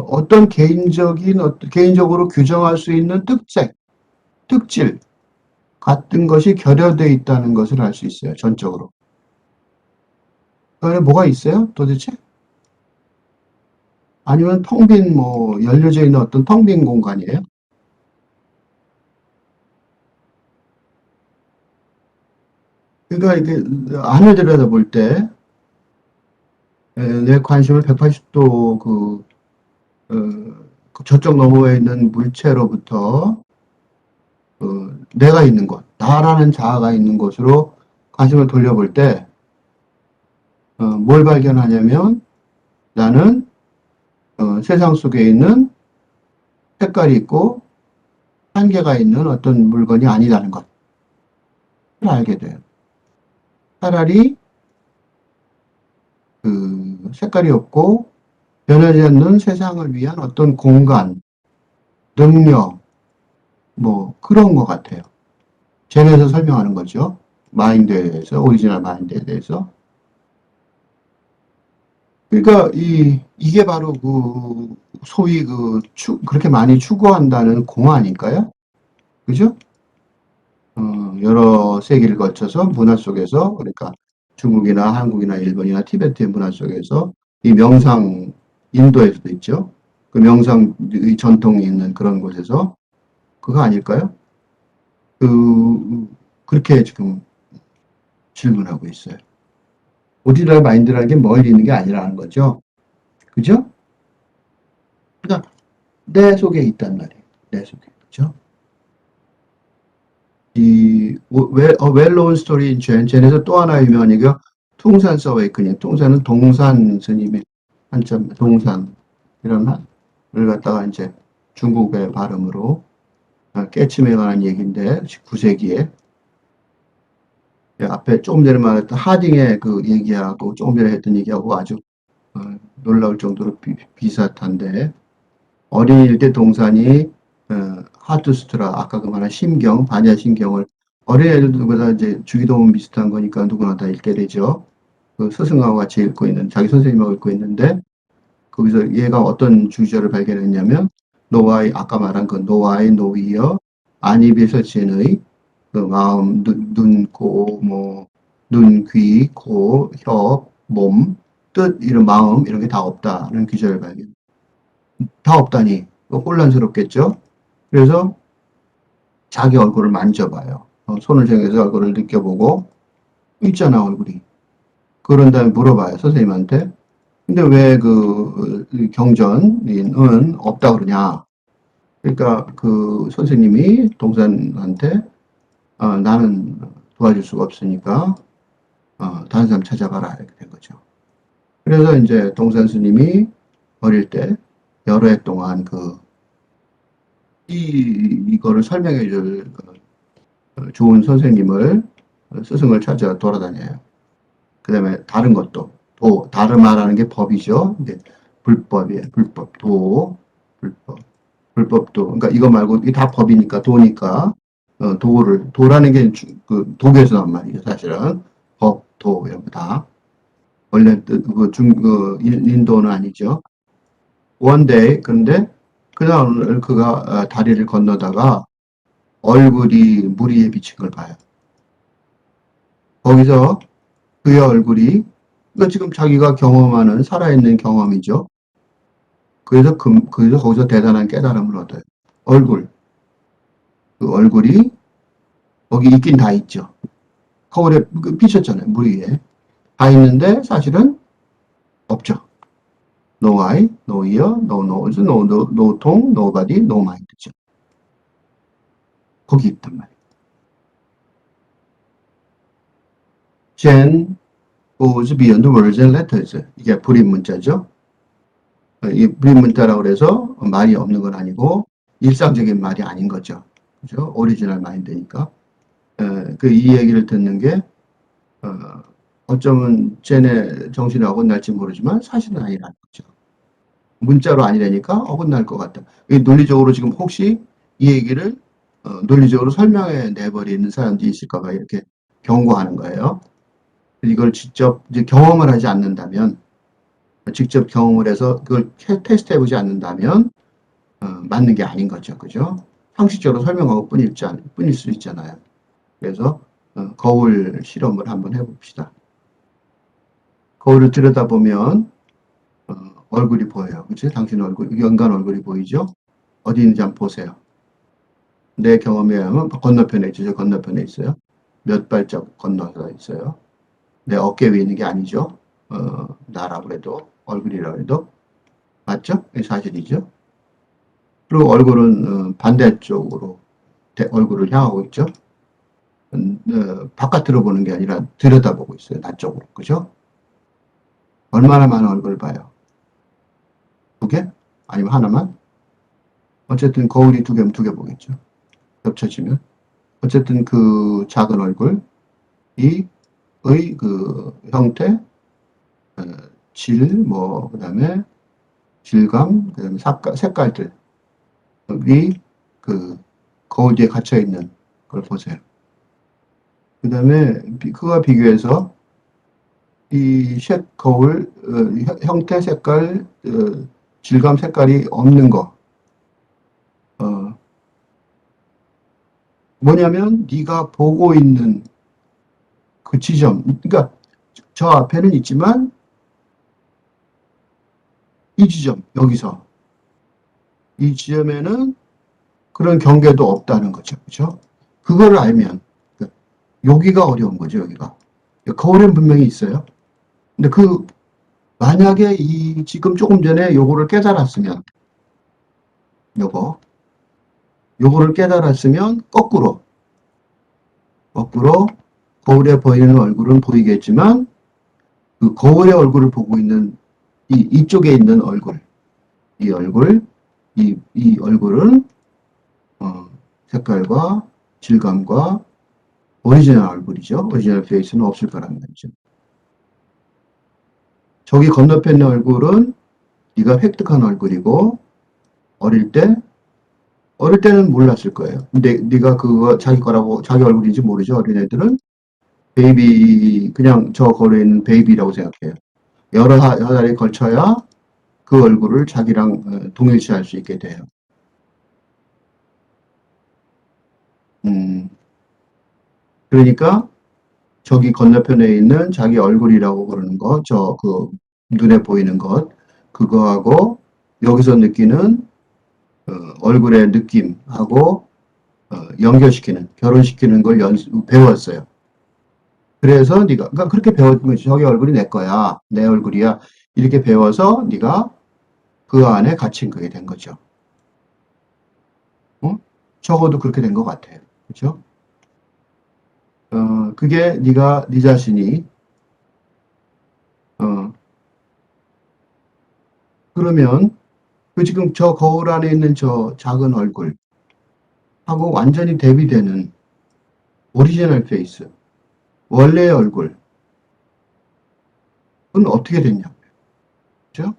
어떤 개인적으로 규정할 수 있는 특질 같은 것이 결여되어 있다는 것을 알 수 있어요. 전적으로. 그 안에 뭐가 있어요? 도대체? 아니면 열려져 있는 어떤 텅 빈 공간이에요? 그러니까 이게 안을 들여다볼 때, 내 관심을 180도 저쪽 너머에 있는 물체로부터 내가 있는 곳, 나라는 자아가 있는 곳으로 관심을 돌려볼 때, 뭘 발견하냐면 나는 세상 속에 있는 색깔이 있고 한계가 있는 어떤 물건이 아니라는 것을 알게 돼요. 차라리 그 색깔이 없고 변하지 않는 세상을 위한 어떤 공간, 능력, 뭐 그런 것 같아요. 젠에서 설명하는 거죠. 마인드에 대해서, 오리지널 마인드에 대해서. 그러니까 이게 바로 소위 그렇게 많이 추구한다는 공화 아닐까요? 그죠? 여러 세기를 거쳐서 문화 속에서, 그러니까 중국이나 한국이나 일본이나 티베트의 문화 속에서 이 명상, 인도에서도 있죠. 그 명상의 전통이 있는 그런 곳에서 그거 아닐까요? 그렇게 지금 질문하고 있어요. 오리지널 마인드라는 게 멀리 있는 게 아니라는 거죠. 그죠? 그러니까 내 속에 있단 말이에요. 내 속에. 그죠? 웰로운 스토리인 젠에서 또 하나 유명한 얘기가 퉁산스 어웨이크닝. 퉁산은 동산 스님의 한자, 동산. 이런 을 갖다가 이제 중국의 발음으로 깨침에 관한 얘기인데, 19세기에. 앞에 조금 전에 말했던 하딩의 그 얘기하고 조금 전에 했던 얘기하고 아주 놀라울 정도로 비슷한데, 어린이일 때 동산이 하트스트라, 아까 그 말한 반야심경을 어린애들보다 이제 주기도문 비슷한 거니까 누구나 다 읽게 되죠. 그 스승하고 같이 읽고 있는, 자기 선생님하고 읽고 있는데, 거기서 얘가 어떤 주제를 발견했냐면, 아까 말한 그 노아의 노이어, 아니비서진의 그 마음, 눈, 귀, 코, 혀, 몸, 뜻, 이런 마음, 이런 게 다 없다는 기절 발견. 다 없다니. 혼란스럽겠죠? 그래서 자기 얼굴을 만져봐요. 손을 정해서 얼굴을 느껴보고, 있잖아, 얼굴이. 그런 다음에 물어봐요, 선생님한테. 근데 왜 경전은 없다 그러냐? 그러니까 그 선생님이 동산한테 나는 도와줄 수가 없으니까 다른 사람 찾아가라 이렇게 된 거죠. 그래서 이제 동산 스님이 어릴 때 여러 해 동안 이거를 설명해 줄 좋은 선생님을 스승을 찾아 돌아다녀요. 그 다음에 다른 것도 다른 말하는 게 법이죠. 이제 불법이에요. 불법 불법 불법도 그러니까 이거 말고 이게 다 법이니까 도니까 도라는 게 독에서 난 말이죠. 사실은 법, 도 이런 거 다 원래 인도는 아니죠. One day 그런데 그다음 그가 다리를 건너다가 얼굴이 물 위에 비친 걸 봐요. 거기서 그의 얼굴이 그러니까 지금 자기가 경험하는 살아있는 경험이죠. 그래서 거기서 대단한 깨달음을 얻어요. 얼굴. 그 얼굴이 거기 있긴 다 있죠. 거울에 비쳤잖아요. 물 위에. 다 있는데 사실은 없죠. No eye, no ear, no nose, no tongue, no body, no mind죠. 거기 있단 말이에요. Zen goes beyond words and letters. 이게 불임 문자죠. 이 불임 문자라고 그래서 말이 없는 건 아니고 일상적인 말이 아닌 거죠. 그죠? 오리지널 마인드니까. 이 얘기를 듣는 게 어쩌면 젠의 정신에 어긋날지 모르지만 사실은 아니라는 거죠. 문자로 아니라니까 어긋날 것 같다. 논리적으로 지금 혹시 이 얘기를 논리적으로 설명해 내버리는 사람들이 있을까봐 이렇게 경고하는 거예요. 이걸 직접 이제 경험을 하지 않는다면, 직접 경험을 해서 그걸 테스트 해보지 않는다면 맞는 게 아닌 거죠, 그죠? 상식적으로 설명하고 뿐일 수 있잖아요. 그래서 거울 실험을 한번 해봅시다. 거울을 들여다보면 얼굴이 보여요. 그치? 당신 얼굴, 연간 얼굴이 보이죠? 어디 있는지 한번 보세요. 내 경험에 의하면 건너편에 있죠. 저 건너편에 있어요. 몇 발짝 건너서 있어요. 내 어깨 위에 있는 게 아니죠. 나라고 해도 얼굴이라고 해도 맞죠? 이게 사실이죠. 그리고 얼굴은 반대쪽으로 얼굴을 향하고 있죠. 바깥으로 보는 게 아니라 들여다보고 있어요. 나 쪽으로. 그죠? 얼마나 많은 얼굴을 봐요? 두 개? 아니면 하나만? 어쨌든 거울이 두 개면 두 개 보겠죠. 겹쳐지면. 어쨌든 그 작은 얼굴, 그 형태, 그 다음에 질감, 그 다음에 색깔들이 그 거울 뒤에 갇혀 있는 걸 보세요. 그 다음에 그와 비교해서 거울, 형태, 색깔, 질감, 색깔이 없는 거. 뭐냐면 네가 보고 있는 그 지점, 그러니까 저 앞에는 있지만 이 지점, 여기서 이 지점에는 그런 경계도 없다는 거죠. 그죠? 그거를 알면 여기가 어려운 거죠, 여기가. 거울엔 분명히 있어요. 근데 만약에 지금 조금 전에 요거를 깨달았으면, 요거를 깨달았으면, 거꾸로, 거울에 보이는 얼굴은 보이겠지만, 그 거울의 얼굴을 보고 있는, 이쪽에 있는 얼굴, 이 얼굴은, 색깔과 질감과 오리지널 얼굴이죠. 오리지널 페이스는 없을 거란 말이죠. 저기 건너편의 얼굴은 네가 획득한 얼굴이고 어릴 때는 몰랐을 거예요. 근데 네가 그거 자기 거라고 자기 얼굴인지 모르죠. 어린애들은 그냥 저 거리에 있는 베이비라고 생각해요. 여러 달에 걸쳐야 그 얼굴을 자기랑 동일시할 수 있게 돼요. 그러니까 저기 건너편에 있는 자기 얼굴이라고 그러는 거, 눈에 보이는 것, 그거하고 여기서 느끼는 얼굴의 느낌하고 연결시키는, 결혼시키는 걸 배웠어요. 그래서 네가 그러니까 그렇게 배웠던 거지. 저기 얼굴이 내 거야, 내 얼굴이야. 이렇게 배워서 네가 그 안에 갇힌 그게 된 거죠. 어? 적어도 그렇게 된 것 같아요. 그렇죠? 그게 네가 네 자신이 어, 그러면 그 지금 저 거울 안에 있는 저 작은 얼굴하고 완전히 대비되는 오리지널 페이스, 원래의 얼굴은 어떻게 됐냐? 그죠?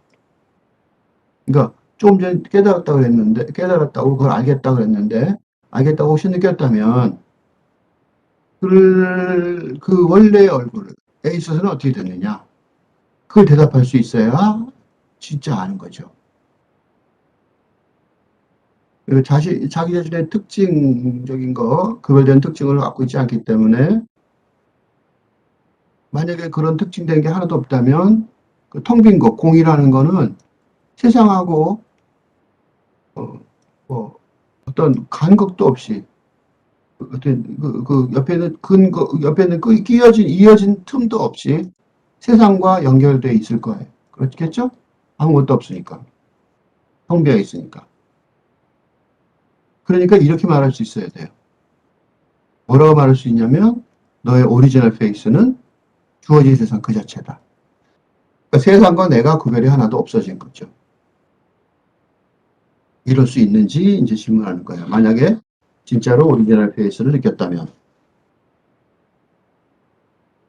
그러니까 조금 전에 깨달았다고 그랬는데, 깨달았다고 그걸 알겠다고 그랬는데, 알겠다고 혹시 느꼈다면, 그 원래의 얼굴에 있어서는 어떻게 됐느냐? 그걸 대답할 수 있어야 진짜 아는 거죠. 그리고 자기 자신의 특징적인 거, 그거에 대한 특징을 갖고 있지 않기 때문에, 만약에 그런 특징된 게 하나도 없다면, 그 텅 빈 거, 공이라는 거는 세상하고, 어, 뭐, 어떤 간극도 없이, 어떤 그 옆에는 근거, 옆에는 끼어진, 이어진 틈도 없이 세상과 연결돼 있을 거예요. 그렇겠죠? 아무것도 없으니까. 텅 비어 있으니까. 그러니까 이렇게 말할 수 있어야 돼요. 뭐라고 말할 수 있냐면, 너의 오리지널 페이스는 주어진 세상 그 자체다. 그러니까 세상과 내가 구별이 하나도 없어진 거죠. 이럴 수 있는지 이제 질문하는 거예요. 만약에 진짜로 오리지널 페이스를 느꼈다면.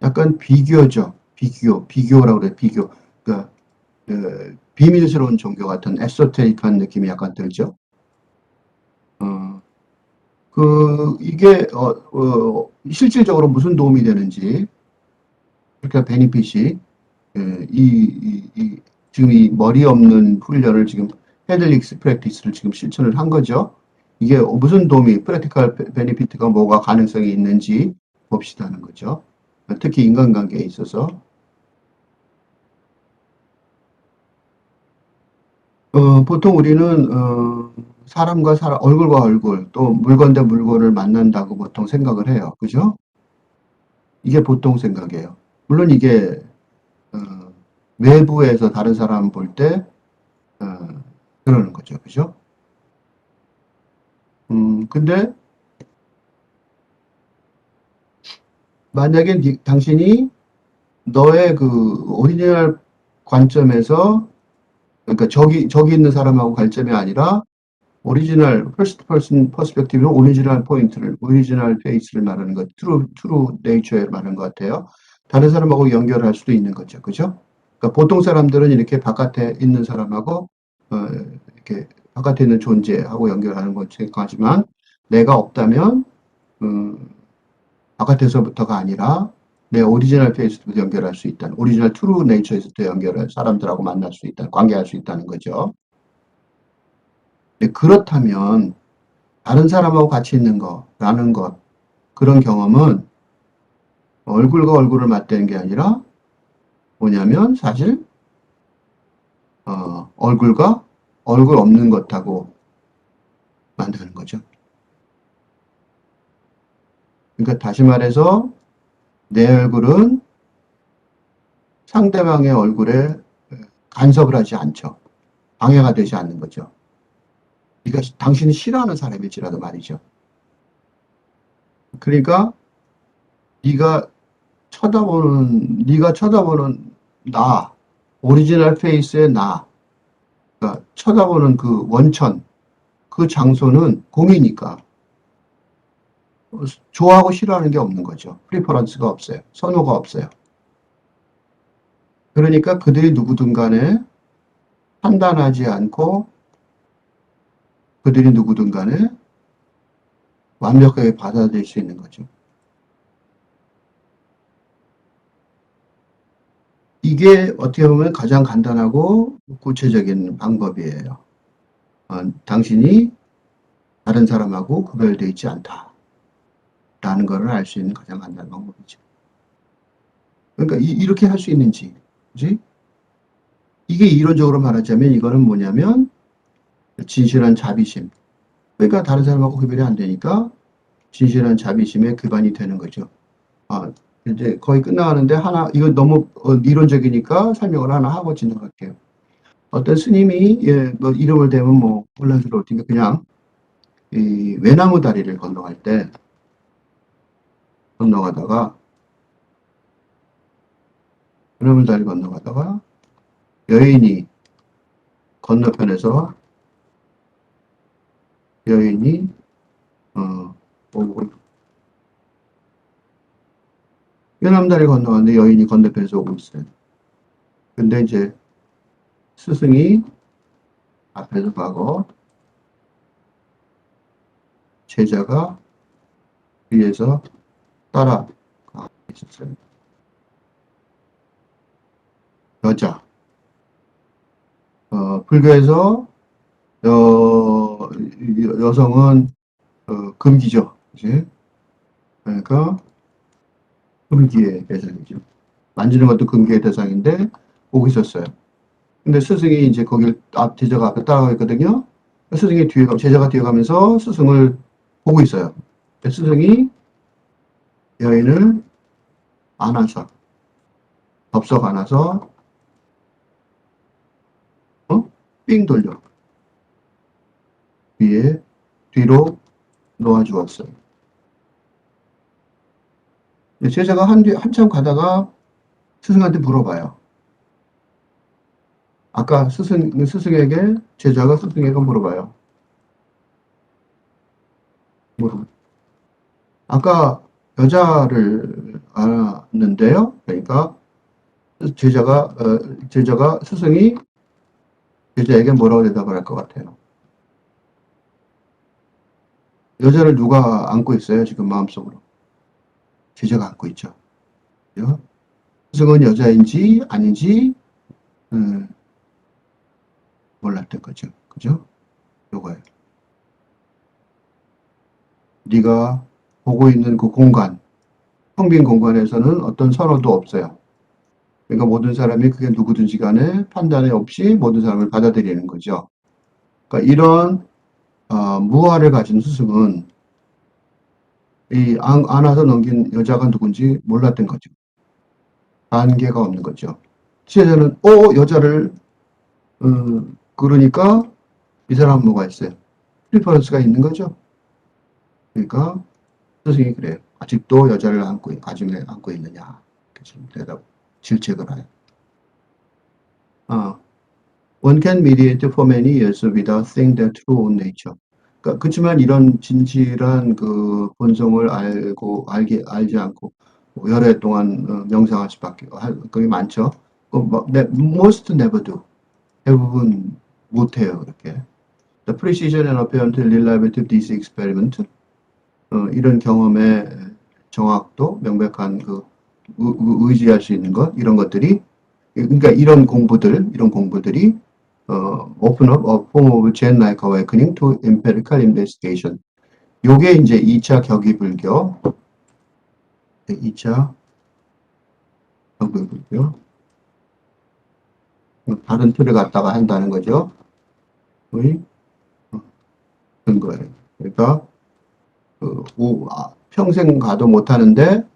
약간 비교죠. 비교라고 그래, 비교. 그러니까, 비밀스러운 종교 같은 에소테릭한 느낌이 약간 들죠. 어, 이게, 실질적으로 무슨 도움이 되는지, 그러니까 베니핏이, 지금 이 머리 없는 훈련을 지금 헤들릭스 프랙티스를 지금 실천을 한 거죠. 이게 무슨 도움이, 프랙티컬 베니피트가 뭐가 가능성이 있는지 봅시다는 거죠. 특히 인간관계에 있어서. 보통 우리는, 사람과 사람, 얼굴과 얼굴, 또 물건 대 물건을 만난다고 보통 생각을 해요. 그죠? 이게 보통 생각이에요. 물론 이게, 어, 외부에서 다른 사람 볼 때, 어, 그러는 거죠. 그죠? 근데 만약에 당신이 너의 그 오리지널 관점에서, 그러니까 저기 있는 사람하고 관점이 아니라 오리지널 퍼스트 퍼슨 퍼스펙티브로 오리지널 포인트를 오리지널 페이스를 말하는 것, 트루 네이처에 말하는 것 같아요. 다른 사람하고 연결할 수도 있는 거죠, 그죠? 그러니까 보통 사람들은 이렇게 바깥에 있는 사람하고 이렇게 바깥에 있는 존재하고 연결하는 것 생각하지만 내가 없다면 음, 바깥에서부터가 아니라 내 오리지널 페이스부터 연결할 수 있다는 오리지널 트루 네이처에서부터 연결할 사람들하고 만날 수 있다는 관계할 수 있다는 거죠. 그렇다면 다른 사람하고 같이 있는 거라는 것, 그런 경험은 얼굴과 얼굴을 맞대는 게 아니라 뭐냐면 사실, 얼굴과 얼굴 없는 것하고 만드는 거죠. 그러니까 다시 말해서 내 얼굴은 상대방의 얼굴에 간섭을 하지 않죠. 방해가 되지 않는 거죠. 그러니까 당신이 싫어하는 사람일지라도 말이죠. 그러니까 네가 네가 쳐다보는 나, 오리지널 페이스의 나, 그러니까 쳐다보는 그 원천, 그 장소는 공이니까 좋아하고 싫어하는 게 없는 거죠. 프리퍼런스가 없어요. 선호가 없어요. 그러니까 그들이 누구든 간에 판단하지 않고 그들이 누구든 간에 완벽하게 받아들일 수 있는 거죠. 이게 어떻게 보면 가장 간단하고 구체적인 방법이에요. 당신이 다른 사람하고 구별되어 있지 않다라는 것을 알 수 있는 가장 간단한 방법이죠. 그러니까 이렇게 할 수 있는지, 그지? 이게 이론적으로 말하자면 이거는 뭐냐면 진실한 자비심. 그러니까 다른 사람하고 구별이 안 되니까 진실한 자비심에 기반이 되는 거죠. 아, 이제 거의 끝나가는데 하나, 이거 너무 이론적이니까 설명을 하나 하고 진행할게요. 어떤 스님이, 예, 뭐 이름을 대면 뭐 혼란스러울 테니까 그냥 이 외나무 다리를 건너갈 때, 건너가다가, 외나무 다리 건너가다가 여인이 건너편에서 여인이, 오고, 외나무 다리 건너가는데 여인이 건너편에서 오고 있어요. 근데 이제 스승이 앞에서 가고 제자가 위에서 따라가 있었어요. 여자. 불교에서 여성은 금기죠. 그치? 그러니까 금기의 대상이죠. 만지는 것도 금기의 대상인데 보고 있었어요. 근데 스승이 이제 거길 제자가 앞에 따라가 있거든요. 스승이 뒤에 제자가 뒤에 가면서 스승을 보고 있어요. 스승이 여인을 안아서 덥석 안아서 삥 돌려 뒤로 놓아주었어요. 제자가 한참 가다가 스승한테 물어봐요. 아까 스승에게, 제자가 스승에게 물어봐요. 아까 여자를 알았는데요. 그러니까 제자가 스승이 제자에게 뭐라고 대답을 할 것 같아요. 여자를 누가 안고 있어요? 지금 마음속으로. 제자가 안고 있죠. 그죠? 스승은 여자인지 아닌지 몰랐던 거죠. 그죠? 요거예요. 네가 보고 있는 그 공간, 텅 빈 공간에서는 어떤 선호도 없어요. 그러니까 모든 사람이 그게 누구든지 간에 판단이 없이 모든 사람을 받아들이는 거죠. 그러니까 이런 무아를 가진 스승은 이 안아서 넘긴 여자가 누군지 몰랐던 거죠. 관계가 없는 거죠. 지혜자는 여자를 그러니까 이 사람은 뭐가 있어요? 프리퍼런스가 있는 거죠. 그러니까 스승이 그래요. 아직도 여자를 가슴에 안고 있느냐. 대답, 질책을 해요. One can meditate for many years without seeing their true nature. 그러니까 그렇지만 이런 진실한 그 본성을 알지 않고 여러 해 동안 명상할 수밖에 그게 많죠. Most never do. 대부분 못해요, 그렇게. The precision and apparent reliability of this experiment. 이런 경험의 정확도, 명백한 의지할 수 있는 것, 이런 것들이, 그러니까 이런 공부들이 open up a form of Zen-like awakening to empirical investigation. 요게 이제 2차 격의불교. 2차 격의불교. 다른 틀을 갖다가 한다는 거죠. 근거예요. 그러니까, 평생 가도 못하는데,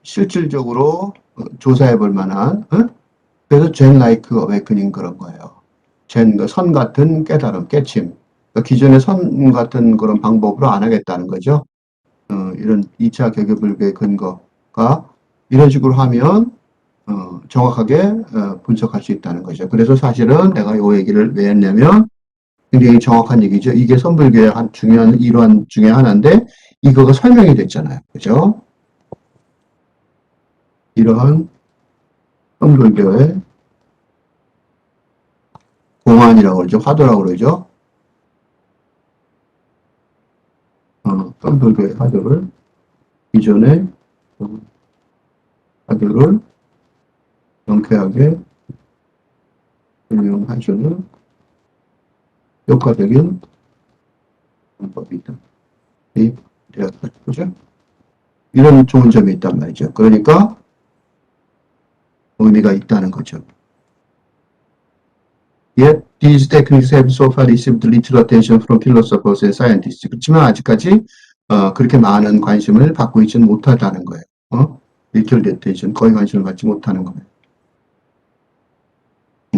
실질적으로 조사해 볼 만한, 그래서 젠-like awakening 그런 거예요. 선 같은 깨달음, 깨침. 그러니까 기존의 선 같은 그런 방법으로 안 하겠다는 거죠. 이런 2차 격의불교의 근거가 이런 식으로 하면 정확하게 분석할 수 있다는 거죠. 그래서 사실은 내가 이 얘기를 왜 했냐면 굉장히 정확한 얘기죠. 이게 선불교의 한 중요한 일환 중에 하나인데 이거가 설명이 됐잖아요. 그죠? 이러한 선불교의 공안이라고 그러죠. 화두라고 그러죠. 선불교의 화두를 기존의 화두를 명쾌하게 설명해주는 효과적인 방법이다. 그죠? 이런 좋은 점이 있단 말이죠. 그러니까 의미가 있다는 거죠. Yet these techniques have so far received little attention from philosophers and scientists. 그렇지만 아직까지 그렇게 많은 관심을 받고 있지는 못하다는 거예요. little attention, 거의 관심을 받지 못하는 거예요.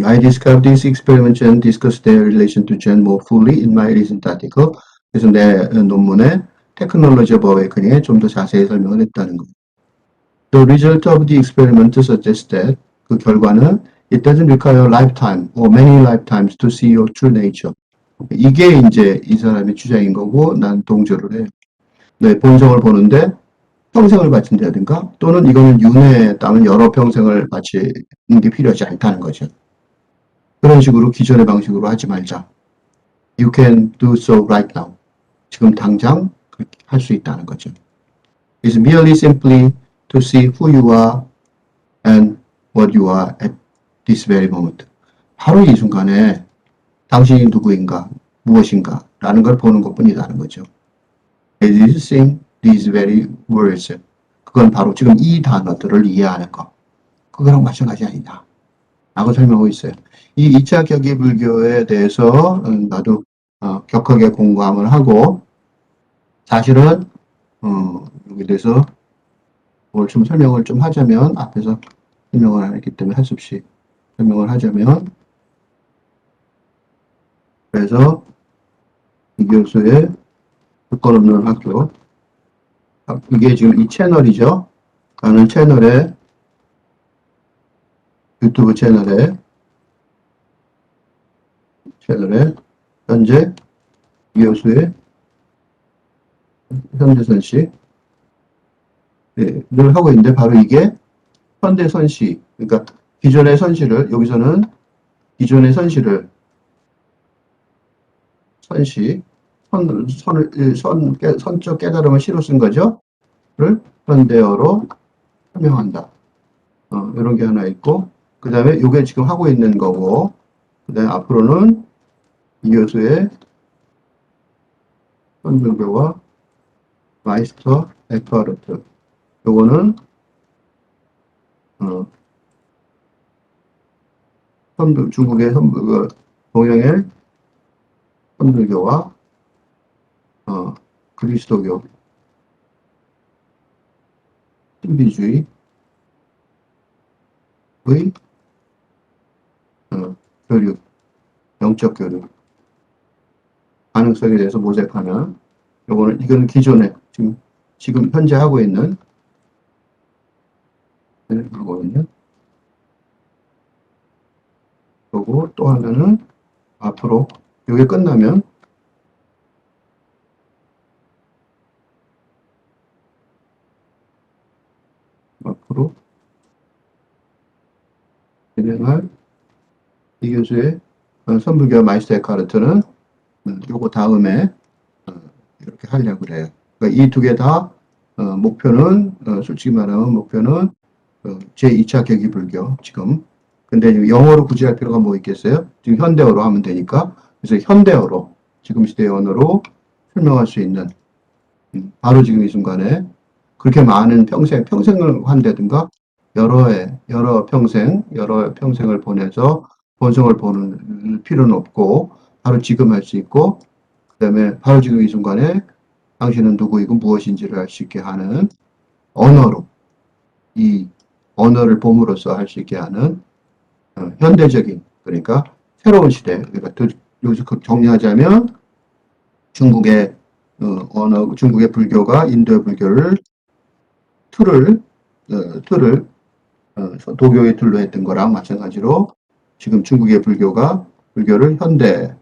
I described these experiments and discussed their relation to Zen more fully in my recent article. 그래서 내 논문에 Technology of Awakening에 좀 더 자세히 설명을 했다는 거예요. The result of the experiment suggests that 그 결과는 it doesn't require a lifetime or many lifetimes to see your true nature. 이게 이제 이 사람의 주장인 거고 난 동조를 해요. 내 본성을 보는데 평생을 바친다든가 또는 이거는 윤회에 따른 여러 평생을 바치는 게 필요하지 않다는 거죠. 그런 식으로 기존의 방식으로 하지 말자. You can do so right now. 지금 당장 그렇게 할 수 있다는 거죠. It's merely simply to see who you are and what you are at this very moment. 바로 이 순간에 당신이 누구인가, 무엇인가 라는 걸 보는 것뿐이라는 거죠. As you sing these very words. 그건 바로 지금 이 단어들을 이해하는 거. 그거랑 마찬가지 아니냐. 라고 설명하고 있어요. 이 2차 격의 불교에 대해서 나도 격하게 공감을 하고 사실은 여기 대해서 뭘 좀 설명을 좀 하자면 앞에서 설명을 안 했기 때문에 할 수 없이 설명을 하자면 그래서 이 교수의 조건 없는 학교 이게 지금 이 채널이죠. 라는 채널에 유튜브 채널에 현재 이 교수의 현대선시 를 하고 있는데 바로 이게 현대선시 그러니까 기존의 선시를 여기서는 기존의 선시를 선적 깨달음을 시로 쓴 거죠. 를 현대어로 설명한다. 이런 게 하나 있고 그 다음에 이게 지금 하고 있는 거고 그 다음에 앞으로는 이 교수의 선불교와 마이스터 에크하르트 요거는 중국의 동양의 선불교와 그리스도교 신비주의의 교류, 영적 교류 가능성에 대해서 모색하는 이거는 기존에 지금 현재 하고 있는 그리고 또 하나는 앞으로 이게 끝나면 앞으로 진행할 이 교수의 선불교 마이스터 에크하르트는 요거 다음에 이렇게 하려고 그래요. 그러니까 이 두 개 다 목표는 솔직히 말하면 목표는 제2차 격의불교 지금 근데 영어로 굳이 할 필요가 뭐 있겠어요? 지금 현대어로 하면 되니까 그래서 현대어로 지금 시대의 언어로 설명할 수 있는 바로 지금 이 순간에 그렇게 많은 평생을 한다든가 여러 평생을 보내서 본성을 보는 필요는 없고 바로 지금 할 수 있고 그 다음에 바로 지금 이 순간에 당신은 누구이고 무엇인지를 알 수 있게 하는 언어로 이 언어를 봄으로써 할 수 있게 하는 현대적인 그러니까 새로운 시대 그러니까 여기서 정리하자면 중국의 중국의 불교가 인도의 불교를 틀을 도교의 틀로 했던 거랑 마찬가지로 지금 중국의 불교를 현대에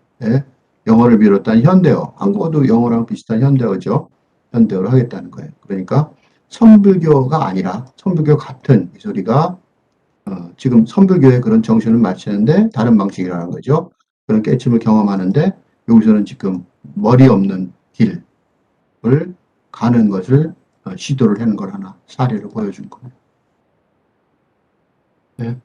영어를 비롯한 현대어, 한국어도 영어랑 비슷한 현대어죠. 현대어로 하겠다는 거예요. 그러니까 선불교가 아니라 선불교 같은 이 소리가 지금 선불교의 그런 정신을 맞추는데 다른 방식이라는 거죠. 그런 깨침을 경험하는데 여기서는 지금 머리 없는 길을 가는 것을 시도를 하는 걸 하나 사례로 보여준 거예요. 네.